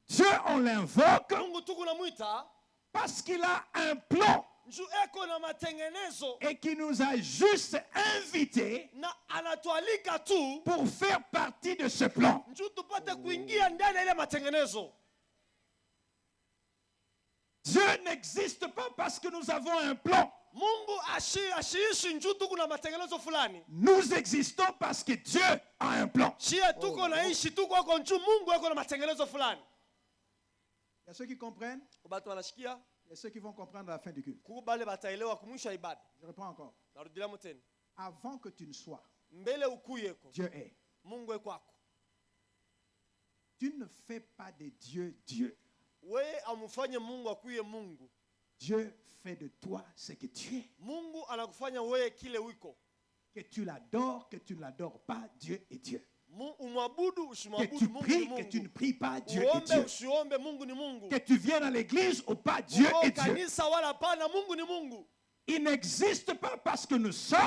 Dieu, on l'invoque
Mungu tuko na mwita
parce qu'il a un plan
njoo eko na matengenezo
et qui nous a juste invités
na anatualika tu
pour faire partie de ce plan.
njoo tupate kuingia ndani ya ile matengenezo.
Dieu n'existe pas parce que nous avons un plan.
Mungu ashiishi njoo tuko na matengenezo fulani.
Nous existons parce que Dieu a un plan.
Shie tuko naishi tuko kwa njoo Mungu ako na matengenezo fulani.
Il y a ceux qui comprennent,
Watu wanashikia
il y a ceux qui vont comprendre à la fin du culte.
kubale bataelewa kumwisha ibada.
Je reprends encore.
Narudia mteni.
Avant que tu ne sois,
Mbele ukuyeko
Dieu est.
Mungu eko kwako.
Tu ne fais pas de Dieu Dieu.
Wewe amufanye Mungu akuye Mungu.
Dieu fait de toi ce que tu es.
Mungu anakufanya wewe kile wiko.
Que tu l'adores, que tu ne l'adores pas, Dieu est Dieu.
Umwabudu
Que
usimwabudu
tu
Mungu ni
pries, que tu ne
Mungu.
pries pas, Dieu est
Uombe
Dieu.
usiombe Mungu ni Mungu.
Que tu viennes à l'église ou pas, Dieu
Uko
est Dieu.
kanisa wala pana Mungu ni Mungu.
Il n'existe pas parce que nous sommes,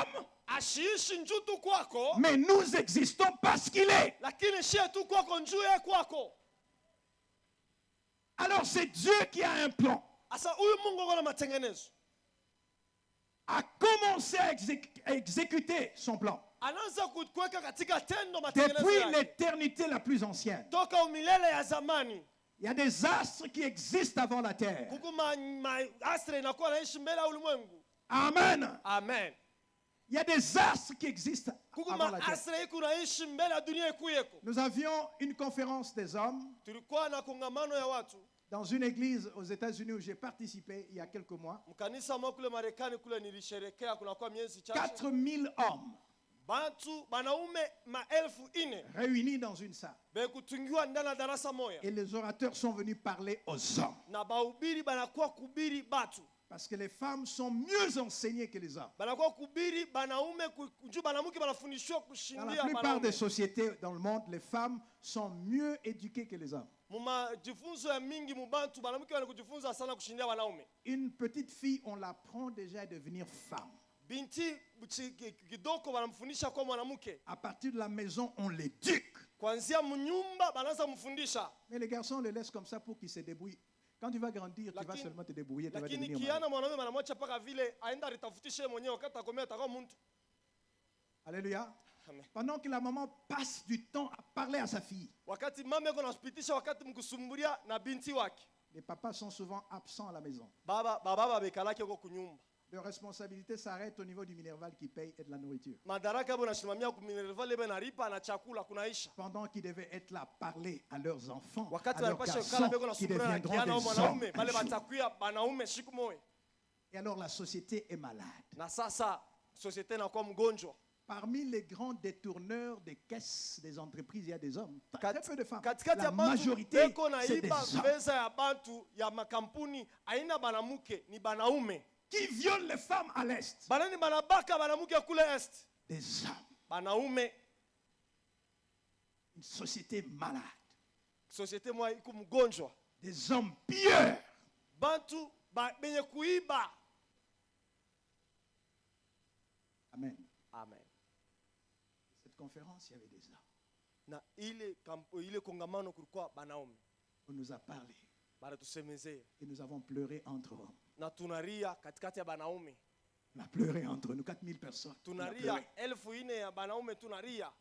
Ashiishi njoo tu kwako,
mais nous existons parce qu'il est.
lakini shie tu kwako njoo yeye kwako.
Alors c'est Dieu qui a un plan.
Asa huyu Mungu ako na matengenezo.
A commencé à exécuter son plan.
Anaanza kuweka katika tendo matengenezo
Depuis
yake.
l'éternité la plus ancienne.
Toka umilele ya zamani.
Il y a des astres qui existent avant la terre.
Kuku astre inakuwa naishi mbele ya ulimwengu.
Amen.
Amen.
Il y a des astres qui existent
Kuku
avant la terre.
astre iko naishi mbele ya dunia ikuyeko.
Nous avions une conférence des hommes
Tulikuwa na kongamano ya watu.
dans une église aux États-Unis où j'ai participé il y a quelques mois.
Mkanisa mwa kule Marekani kule nilisherekea kunakuwa miezi chache.
4000 hommes
Bantu banaume 4,000
réunis dans une salle.
bekutungiwa ndani ya darasa moja.
Et les orateurs sont venus parler aux hommes.
Na bahubiri banakuwa kubiri batu.
Parce que les femmes sont mieux enseignées que les hommes.
Banakuwa kubiri banaume njoo banamuke banafundishwa
Dans
kushindia
la plupart
banaume.
des sociétés dans le monde, les femmes sont mieux éduquées que les hommes.
Muma jifunzo ya mingi mubantu banamuke wanakujifunza sana kushindia wanaume.
Une petite fille, on l'apprend déjà à devenir femme.
Binti kidoko banamfundisha kwa mwanamke.
À partir de la maison, on l'éduque.
Kuanzia mnyumba banaanza mfundisha.
Mais les garçons, on les laisse comme ça pour qu'ils se débrouillent. Quand tu vas grandir, tu vas
Lakini-
seulement te débrouiller, tu vas
Lakini
devenir
kiana
mari.
mwanaume banamwacha paka vile aenda ritafutishe mwenyewe wakati akomea atakuwa mtu.
Alléluia.
Amen.
Pendant que la maman passe du temps à parler à sa fille,
Wakati mama yako anaspitisha wakati mkusumbulia na binti wake.
les papas sont souvent absents à la maison.
Baba bekalake huko kunyumba.
de responsabilité s'arrête au niveau du Minerval qui paye et de la nourriture.
Madaraka yabo nasimamia kuminerva lebe naripa na chakula kunaisha.
Pendant qu'ils devaient être là, parler à leurs enfants, à
Wakati
leurs
walipasha kala beko
garçons
na
qui
sufura na
deviendront
kiana au
des hommes.
mwanaume
un
bale
jour.
batakuya banaume siku moja.
Et alors la société est malade.
Na sasa societe inakuwa mgonjwa.
Parmi les grands détourneurs des caisses des entreprises, il y a des hommes.
Kat-
Très peu de femmes.
Katikati
La
ya bantu
majorité,
beko na
c'est des
iba
hommes
pesa ya bantu ya makampuni aina banamuke ni banaume.
qui violent les femmes à l'Est.
Banani banabaka banamuke kule est.
Des hommes.
Banaume.
Une société malade.
Societe moja iko mgonjwa.
Des hommes pilleurs.
Bantu benye kuiba.
Amen.
Amen.
Cette conférence, il y avait des hommes.
Na ile kongamano kulikuwa banaume.
On nous a parlé
Banatusemezea.
et nous avons pleuré entre hommes.
Na tunaria katikati ya banaume.
On a pleuré entre nous, 4000 personnes. On a
Tunaria
pleuré.
1000 ya banaume tunaria.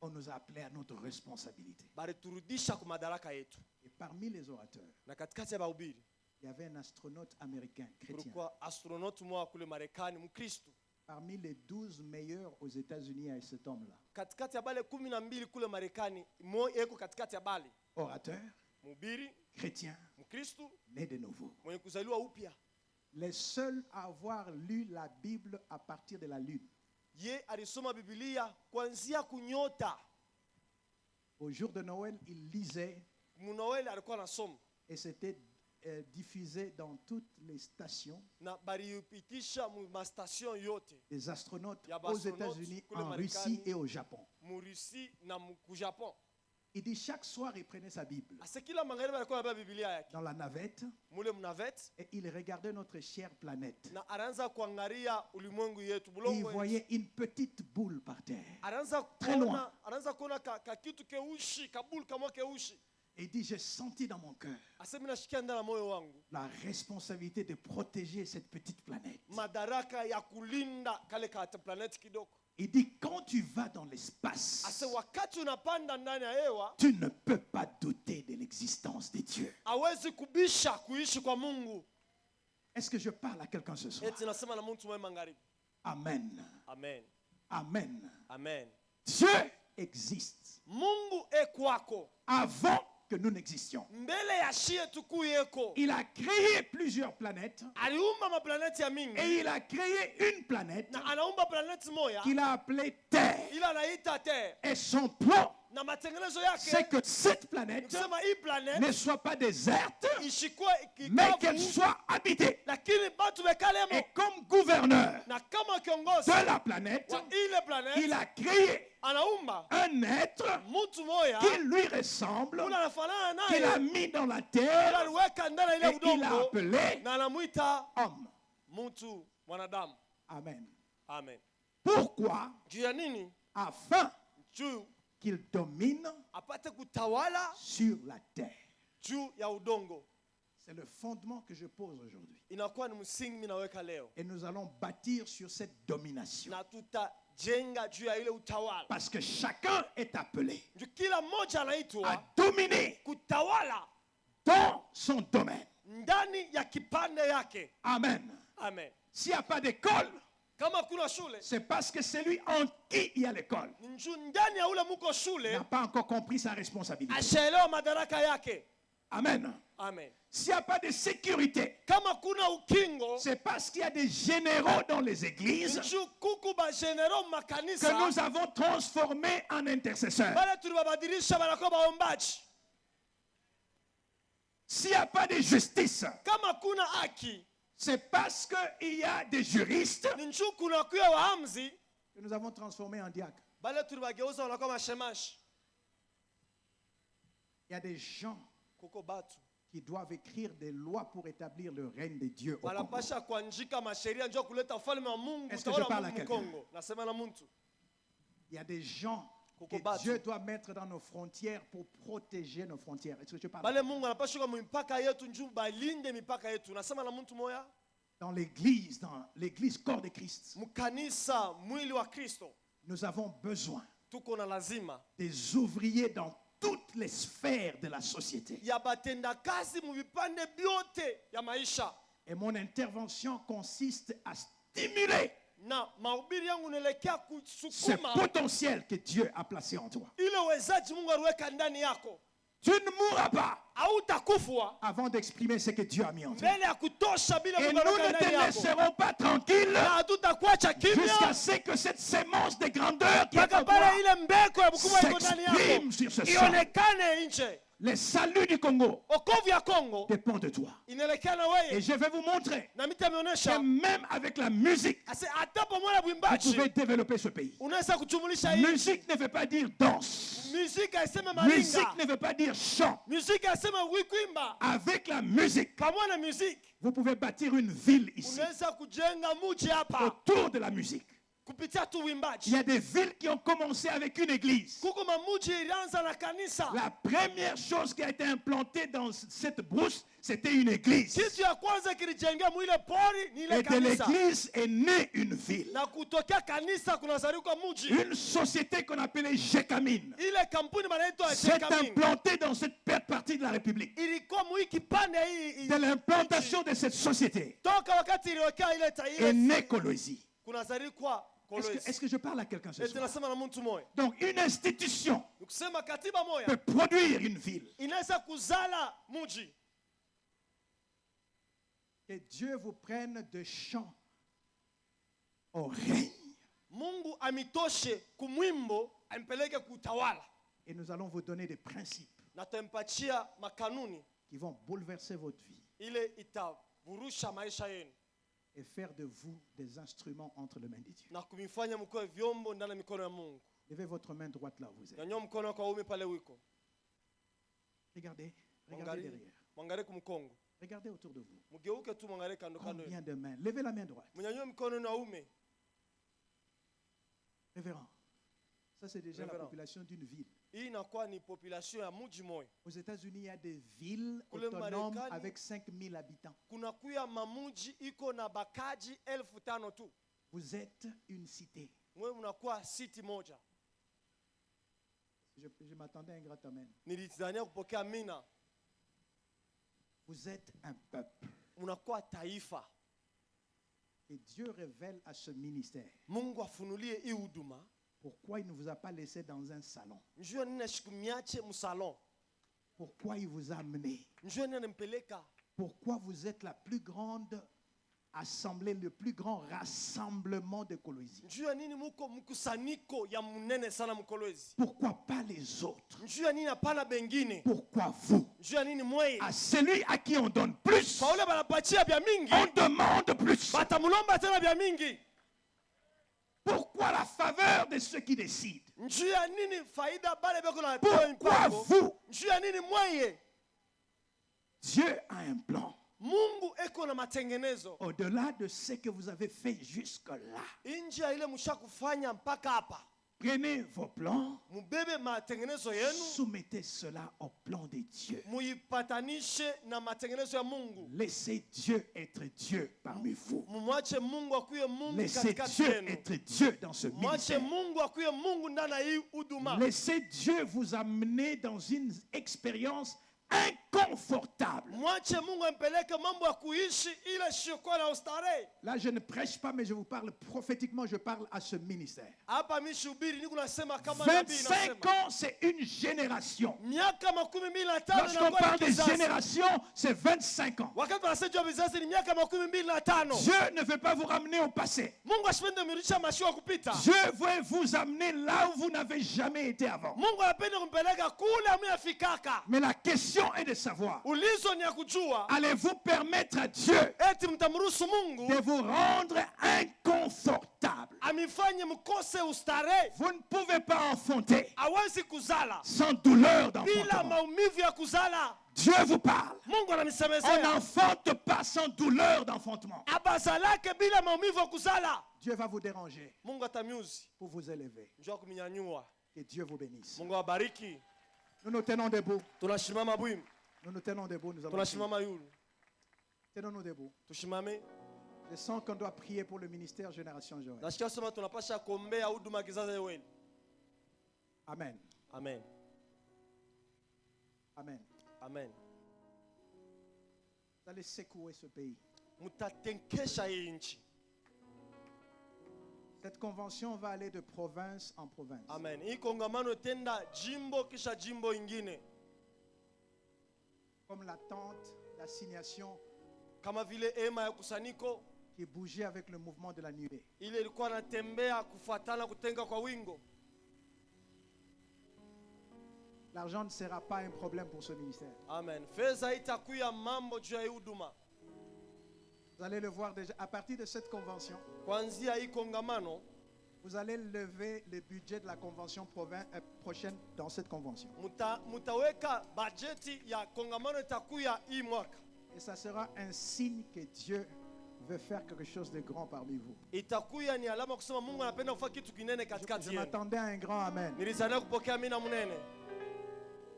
On nous a appelés à notre responsabilité.
Baliturudisha ku madaraka yetu.
Et parmi les orateurs,
Na katikati ya bahubiri
il y avait un astronaute américain, chrétien.
kulikuwa astronaut mmoja kule Marekani Mkristo.
Parmi les 12 meilleurs aux États-Unis, il y a cet homme-là.
Katikati ya bale 12 kule Marekani, mmoja yuko katikati ya bale.
Orateur,
Mhubiri
chrétien,
Mkristo
né de nouveau.
mwenye kuzaliwa upya.
Les seuls à avoir lu la Bible à partir de la lune.
Ye alisoma Biblia kuanzia kunyota.
Au jour de Noël, il lisait
Munoel alikuwa anasoma
et c'était diffusé dans toutes les stations
na baliupitisha ma station yote
des astronautes
Il y a
aux
astronautes
États-Unis,
kule
en
Marekani.
Russie et au Japon.
mu Russie na ku Japon.
Il dit chaque soir, il prenait sa Bible
Asa kila magharibi alikuwa anabeba Biblia yake
dans la navette
mule mnavet
et il regardait notre chère planète.
na anaanza kuangalia ulimwengu yetu
Et il
bulongo yetu.
voyait une petite boule par terre.
Anaanza
loin.
kuona ka kitu keushi kabul kama keushi.
Et il dit, j'ai senti dans mon cœur
Asa mimi nashikia ndani ya moyo wangu
la responsabilité de protéger cette petite planète.
madaraka ya kulinda kale ka planet kidogo.
Il dit, quand tu vas dans l'espace,
Asa wakati unapanda ndani ya hewa
tu ne peux pas douter de l'existence de Dieu.
hawezi kubisha kuishi kwa Mungu.
Est-ce que je parle à quelqu'un ce soir?
Eti nasema na mtu mwema magharibi.
Amen.
Amen.
Amen.
Amen.
Dieu existe
Mungu kwako
avant que nous n'existions.
mbele ya shie tukuyeko.
Il a créé plusieurs planètes
Aliumba maplaneti ya mingi
et il a créé une planète
na anaumba planeti moja
qu'il a appelée Terre.
ila anaita Terre.
Et son plan,
Na matengenezo
c'est
yake
que cette planète
kusema hii planet
ne soit pas déserte,
ishikuwe
mais qu'elle
kikavu,
soit habitée.
lakini batu bekalemo.
Et comme gouverneur
Na kama kiongozi
de la planète,
wa ile planet
il a créé
anaumba
un être
mtu moja
qui lui ressemble,
ule anafanana
qu'il a
naye,
mis dans la
ila
terre
aliweka ndani ya ile
et il a
udongo
appelé
na anamuita
homme.
mtu mwanadamu.
Amen.
Amen.
Pourquoi?
Juu ya nini?
Afin
Juu
qu'il domine
apate kutawala
sur la terre.
juu ya udongo.
C'est le fondement que je pose aujourd'hui.
Inakuwa ni msingi mimi naweka leo,
Et nous allons bâtir sur cette domination.
na tutajenga juu ya ile utawala.
Parce que chacun est appelé
Juu kila mmoja
à
anaitwa
dominer
kutawala
dans son domaine.
ndani ya kipande yake.
Amen.
Amen.
S'il n'y a pas d'école,
Kama kuna shule
c'est parce que celui en qui il y a l'école
ni juu ndani ya ule muko
n'a
shule
pas encore compris sa responsabilité.
ashaelewa madaraka yake.
Amen.
Amen.
S'il n'y a pas de sécurité,
Kama kuna ukingo
c'est parce qu'il y a des généraux dans les églises
ni juu kuku ba general
que
makanisa
nous avons transformés en intercesseurs.
bale tulibabadilisha banakuwa baombaji.
S'il n'y a pas de justice,
Kama kuna haki
c'est parce qu'il y a des juristes
ni juu kuna kuya waamzi
que nous avons transformés en diacres.
bale tulibageuza wanakuwa mashemashi.
Il y a des gens
Kuko batu
qui doivent écrire des lois pour établir le règne de Dieu au Congo.
wanapasha kuandika masheria njoo kuleta ufalme wa Mungu,
Est-ce que
utawala
je parle
wa
à
Mungu
quelqu'un?
Kongo. Nasema na mtu.
Il y a des gens
Kuko
que
batu.
Dieu doit mettre dans nos frontières pour protéger nos frontières. Est-ce que je parle?
Bale Mungu anapasha kwa mipaka yetu njoo balinde mipaka yetu. Nasema na mtu moya.
Dans l'église corps de Christ,
Mkanisa mwili wa Kristo
nous avons besoin
tuko na lazima
des ouvriers dans toutes les sphères de la société.
ya batenda kazi mu vipande vyote ya maisha.
Et mon intervention consiste à stimuler
na mahubiri yangu naelekea
ce
kusukuma
potentiel que Dieu a placé en toi.
ile uwezaji Mungu aliweka ndani yako.
Tu ne mourras pas
Hautakufa
avant d'exprimer ce que Dieu a mis en toi.
mbele ya kutosha bila
Et
Mungu
nous
aliweka
ne
ndani
te
yako.
laisserons pas tranquille
Na hatutakuacha
jusqu'à
kimya
ce que cette sémence de grandeur qui est en
mpaka
toi
pale ile mbeko ya mkubwa iko ndani
s'exprime
yako
sur ce sol.
ionekane nje.
Le salut du Congo
Okovu ya Kongo
dépend de toi.
inaelekea na
Et
wewe.
je vais vous montrer
Na
que
mitameonyesha
même avec la musique,
ase hata pamoja na
vous
uimbaji
pouvez développer ce pays.
unaweza kuchumulisha hii.
Musique ne veut pas dire danse.
Musique haiseme
Musique
malinga.
ne veut pas dire chant.
Musique haiseme wikuimba.
Avec la musique,
Pamoja na musique
vous pouvez bâtir une ville ici
unaweza kujenga mji hapa
autour de la musique.
kupitia tu
Il
uimbaji.
y a des villes qui ont commencé avec une église.
Kuko mamuji ilianza na kanisa.
La première chose qui a été implantée dans cette brousse, c'était une église.
Kitu ya kwanza kilijengea mwile pori ni ile
Et de
kanisa.
l'église est née une ville.
Na kutokea kanisa kunazaliwa mji.
Une société qu'on appelait Jekamine
Ile kampuni banaitwa
s'est
Jekamine.
implantée dans cette partie de la République.
Ilikuwa mwiki pande hii.
De l'implantation de cette société
Toka wakati iliwekea ile
est
taifa.
née Colosie.
Kunazaliwa Kolwezi.
Est-ce que je parle à quelqu'un ce
Eti
soir?
nasema na mtu moja.
Donc une institution
Nikusema katiba moja
peut produire une ville.
inaweza kuzala mji.
Que Dieu vous prenne de chant au règne.
Mungu amitoshe kumwimbo ampeleke kutawala.
Et nous allons vous donner des principes
Na tampatia makanuni
qui vont bouleverser votre vie
ile itavurusha maisha yenu
et faire de vous des instruments entre les mains de Dieu.
na kumifanya mkoe vyombo ndani ya mikono ya Mungu.
Levez votre main droite là où vous êtes.
Nyanyua mkono wako wa uume pale wiko.
Regardez, regardez derrière.
Mwangalie kumkongo.
Regardez autour de vous.
Mgeuke tu mwangalie kando kando.
Combien de mains? Levez la main droite.
Mnyanyue mkono wenu wa uume.
Révérend. Ça, c'est déjà la
Révérend.
population d'une ville.
Hii inakuwa ni population ya mji moja.
Aux États-Unis, il y a des villes
Kule
autonomes
Marekani,
avec 5000 habitants.
Kuna kuya mamuji iko na bakaji 5,000 tu.
Vous êtes une cité.
Mwe mnakuwa city moja.
Je m'attendais à un grand amen.
Nilitazania kupokea mina.
Vous êtes un peuple.
Mnakuwa taifa.
Et Dieu révèle à ce ministère
Mungu afunulie hii huduma.
pourquoi il ne vous a pas laissé dans un salon.
Njua nini ashikumiache msalon.
Pourquoi il vous a amené.
Njua nini anampeleka.
Pourquoi vous êtes la plus grande assemblée, le plus grand rassemblement de Colosie.
Njua nini muko mkusanyiko ya munene sana Mkolwezi.
Pourquoi pas les autres?
Njua nini hapana bengine.
Pourquoi vous?
Njua nini mweye.
À celui à qui on donne plus,
Kwa ule banapatia bya mingi.
on demande plus.
Batamulomba tena bya mingi.
Pourquoi la faveur de ceux qui décident?
Njua nini faida bale beko na
Pourquoi vous?
Njua nini mweye.
Dieu a un plan.
Mungu eko na matengenezo.
Au-delà de ce que vous avez fait jusque-là.
Nje ya ile mshakufanya mpaka hapa.
Prenez vos plans,
Mubebe matengenezo yenu.
soumettez cela au plan de Dieu.
Muipatanishe na matengenezo ya Mungu.
Laissez Dieu être Dieu parmi vous.
Mumwache Mungu akuye Mungu
Laissez
katikati
Dieu
yenu.
être Dieu dans ce
Mwache
ministère.
Mungu akuye Mungu ndani ya hii huduma.
Laissez Dieu vous amener dans une expérience inconfortable.
Mwache Mungu ampeleke mambo ya kuishi ile sio na ustarehe.
Là, je ne prêche pas, mais je vous parle prophétiquement, je parle à ce ministère.
Hapa mimi shubiri niko nasema kama nabii
25
nasema.
ans, c'est une génération.
Miaka 25
Lorsqu'on parle des générations, c'est 25 ans.
Wakati wanasema vizazi ni miaka 25.
Dieu ne veut pas vous ramener au passé.
Mungu asipende mrudisha mashua kupita.
Dieu veut vous amener là où vous n'avez jamais été avant.
Mungu anapenda kumpeleka kule amefikaka.
Mais la question est de savoir,
Ulizo ni ya kujua.
allez-vous permettre à Dieu
Eti mtamruhusu Mungu
de vous rendre inconfortable?
amifanye mkose ustarehe.
Vous ne pouvez pas enfanter
Hawezi kuzala
sans douleur
bila
d'enfantement.
maumivu ya kuzala.
Dieu vous parle.
Mungu
On
ananisemezea.
n'enfante pas sans douleur d'enfantement.
Abazalake bila maumivu ya kuzala.
Dieu va vous déranger
Mungu atamiuzi.
pour vous élever.
Njoo kuminyanyua.
Que Dieu vous bénisse.
Mungu awabariki.
Nous nous tenons debout.
Tunashimama bwim.
Nous nous tenons debout. Nous allons prier.
Tunashimama yulu.
Tenons-nous debout.
Tushimame.
Je sens qu'on doit prier pour le ministère Génération Joël.
Nasikia sema tunapasha kuombea huduma kizazi Yoeli.
Amen.
Amen.
Amen.
Amen.
Vous allez secouer ce pays.
mutatenkesha hii nchi.
Cette convention va aller de province en province.
Amen. Hii kongamano tenda jimbo kisha jimbo ingine.
Comme la tente d'assignation
Kama vile hema ya kusanyiko
qui bougeait avec le mouvement de la nuée.
ile ilikuwa natembea kufuatana kutenga kwa wingo.
L'argent ne sera pas un problème pour ce ministère.
Amen. Fedha itakuya mambo juu ya hii huduma.
Vous allez le voir déjà. À partir de cette convention,
Kuanzia hii kongamano
vous allez lever le budget de la convention prochaine dans cette convention.
mutaweka bajeti ya kongamano itakuya hii mwaka.
Et ça sera un signe que Dieu veut faire quelque chose de grand parmi vous.
Itakuya ni alama kusema Mungu anapenda kufanya kitu kinene katikati
Je
yenu.
m'attendais à un grand amen.
Nilizania kupokea amina munene.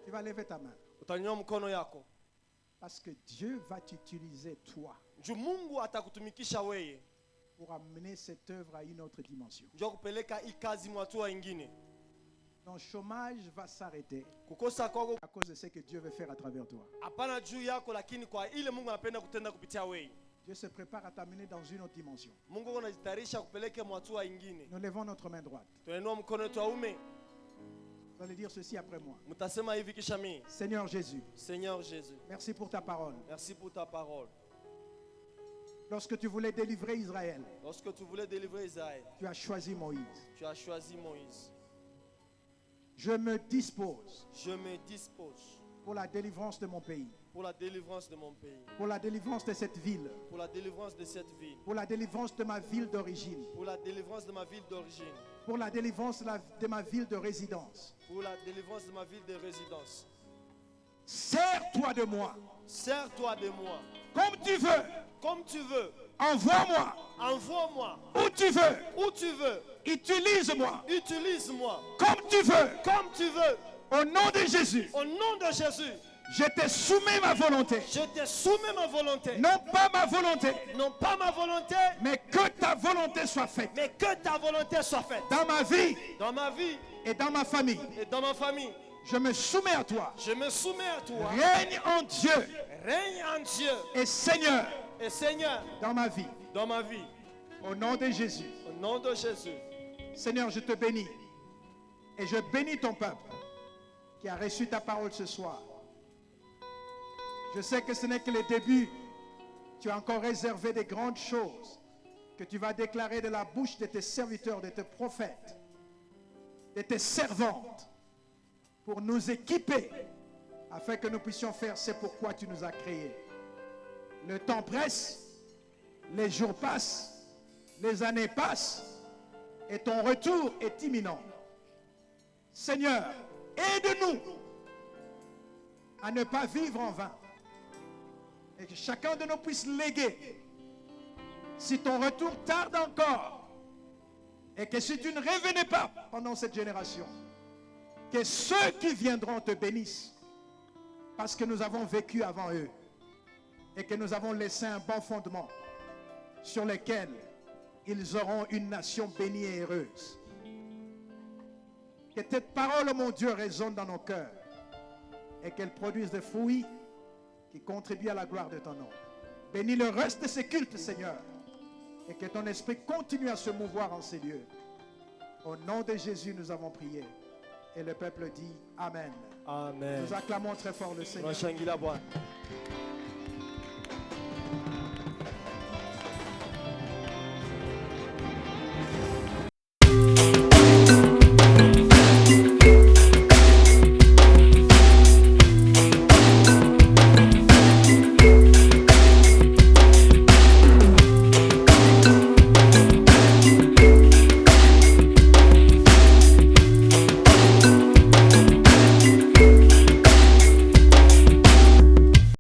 Tu vas lever ta main.
Utanyanyua mkono yako.
Parce que Dieu va t'utiliser toi
Juu Mungu atakutumikisha wewe.
pour amener cette œuvre à une autre dimension.
Njoo kupeleka hii kazi mwatua ingine.
Ton chômage va s'arrêter
Kukosa kwako
à cause de ce que Dieu veut faire à travers toi.
hapana juu yako, lakini kwa ile Mungu anapenda kutenda kupitia wewe.
Dieu se prépare à t'amener dans une autre dimension.
Mungu anajitayarisha kupeleke mwatua ingine.
Nous levons notre main droite.
Tunainua mkono wetu wa ume.
Vous allez dire ceci après moi.
Mtasema hivi kisha mimi.
Seigneur Jésus,
Seigneur Jésus,
merci pour ta parole.
merci pour ta parole.
Lorsque tu voulais délivrer Israël,
Lorsque tu voulais délivrer Israël,
tu as choisi Moïse.
tu as choisi Moïse.
Je me dispose
Je me dispose
pour la délivrance de mon pays,
pour la délivrance de mon pays,
pour la délivrance de cette ville,
pour la délivrance de cette ville,
pour la délivrance de ma ville d'origine,
pour la délivrance de ma ville d'origine,
pour la délivrance de ma ville de résidence.
pour la délivrance de ma ville de résidence.
Sers-toi de moi
Sers-toi de moi
comme tu veux.
comme tu veux.
Envoie-moi
Envoie-moi
où tu veux.
où tu veux.
Utilise-moi
Utilise-moi
comme tu veux.
comme tu veux.
Au nom de Jésus,
Au nom de Jésus,
je te soumets ma volonté.
je te soumets ma volonté.
Non pas ma volonté,
Non pas ma volonté,
mais que ta volonté soit faite
mais que ta volonté soit faite.
dans ma vie
Dans ma vie
et dans ma famille.
et dans ma famille,
Je me soumets à toi.
je me soumets à toi.
Règne en Dieu
Règne en Dieu
et Seigneur
et Seigneur
dans ma vie.
dans ma vie.
Au nom de Jésus.
Au nom de Jésus.
Seigneur, je te bénis. Et je bénis ton peuple qui a reçu ta parole ce soir. Je sais que ce n'est que le début. Tu as encore réservé des grandes choses que tu vas déclarer de la bouche de tes serviteurs, de tes prophètes, de tes servantes, pour nous équiper afin que nous puissions faire ce pourquoi tu nous as créés. Le temps presse, les jours passent, les années passent, et ton retour est imminent. Seigneur, aide-nous à ne pas vivre en vain, et que chacun de nous puisse léguer. Si ton retour tarde encore, et que si tu ne revenais pas pendant cette génération, que ceux qui viendront te bénissent, parce que nous avons vécu avant eux, et que nous avons laissé un bon fondement sur lequel ils auront une nation bénie et heureuse. Que tes paroles, mon Dieu, résonnent dans nos cœurs et qu'elles produisent des fruits qui contribuent à la gloire de ton nom. Bénis le reste de ces cultes, Seigneur, et que ton esprit continue à se mouvoir en ces lieux. Au nom de Jésus, nous avons prié. Et le peuple dit Amen.
Amen.
Nous acclamons très fort le Seigneur.
Tunashangilia Bwana.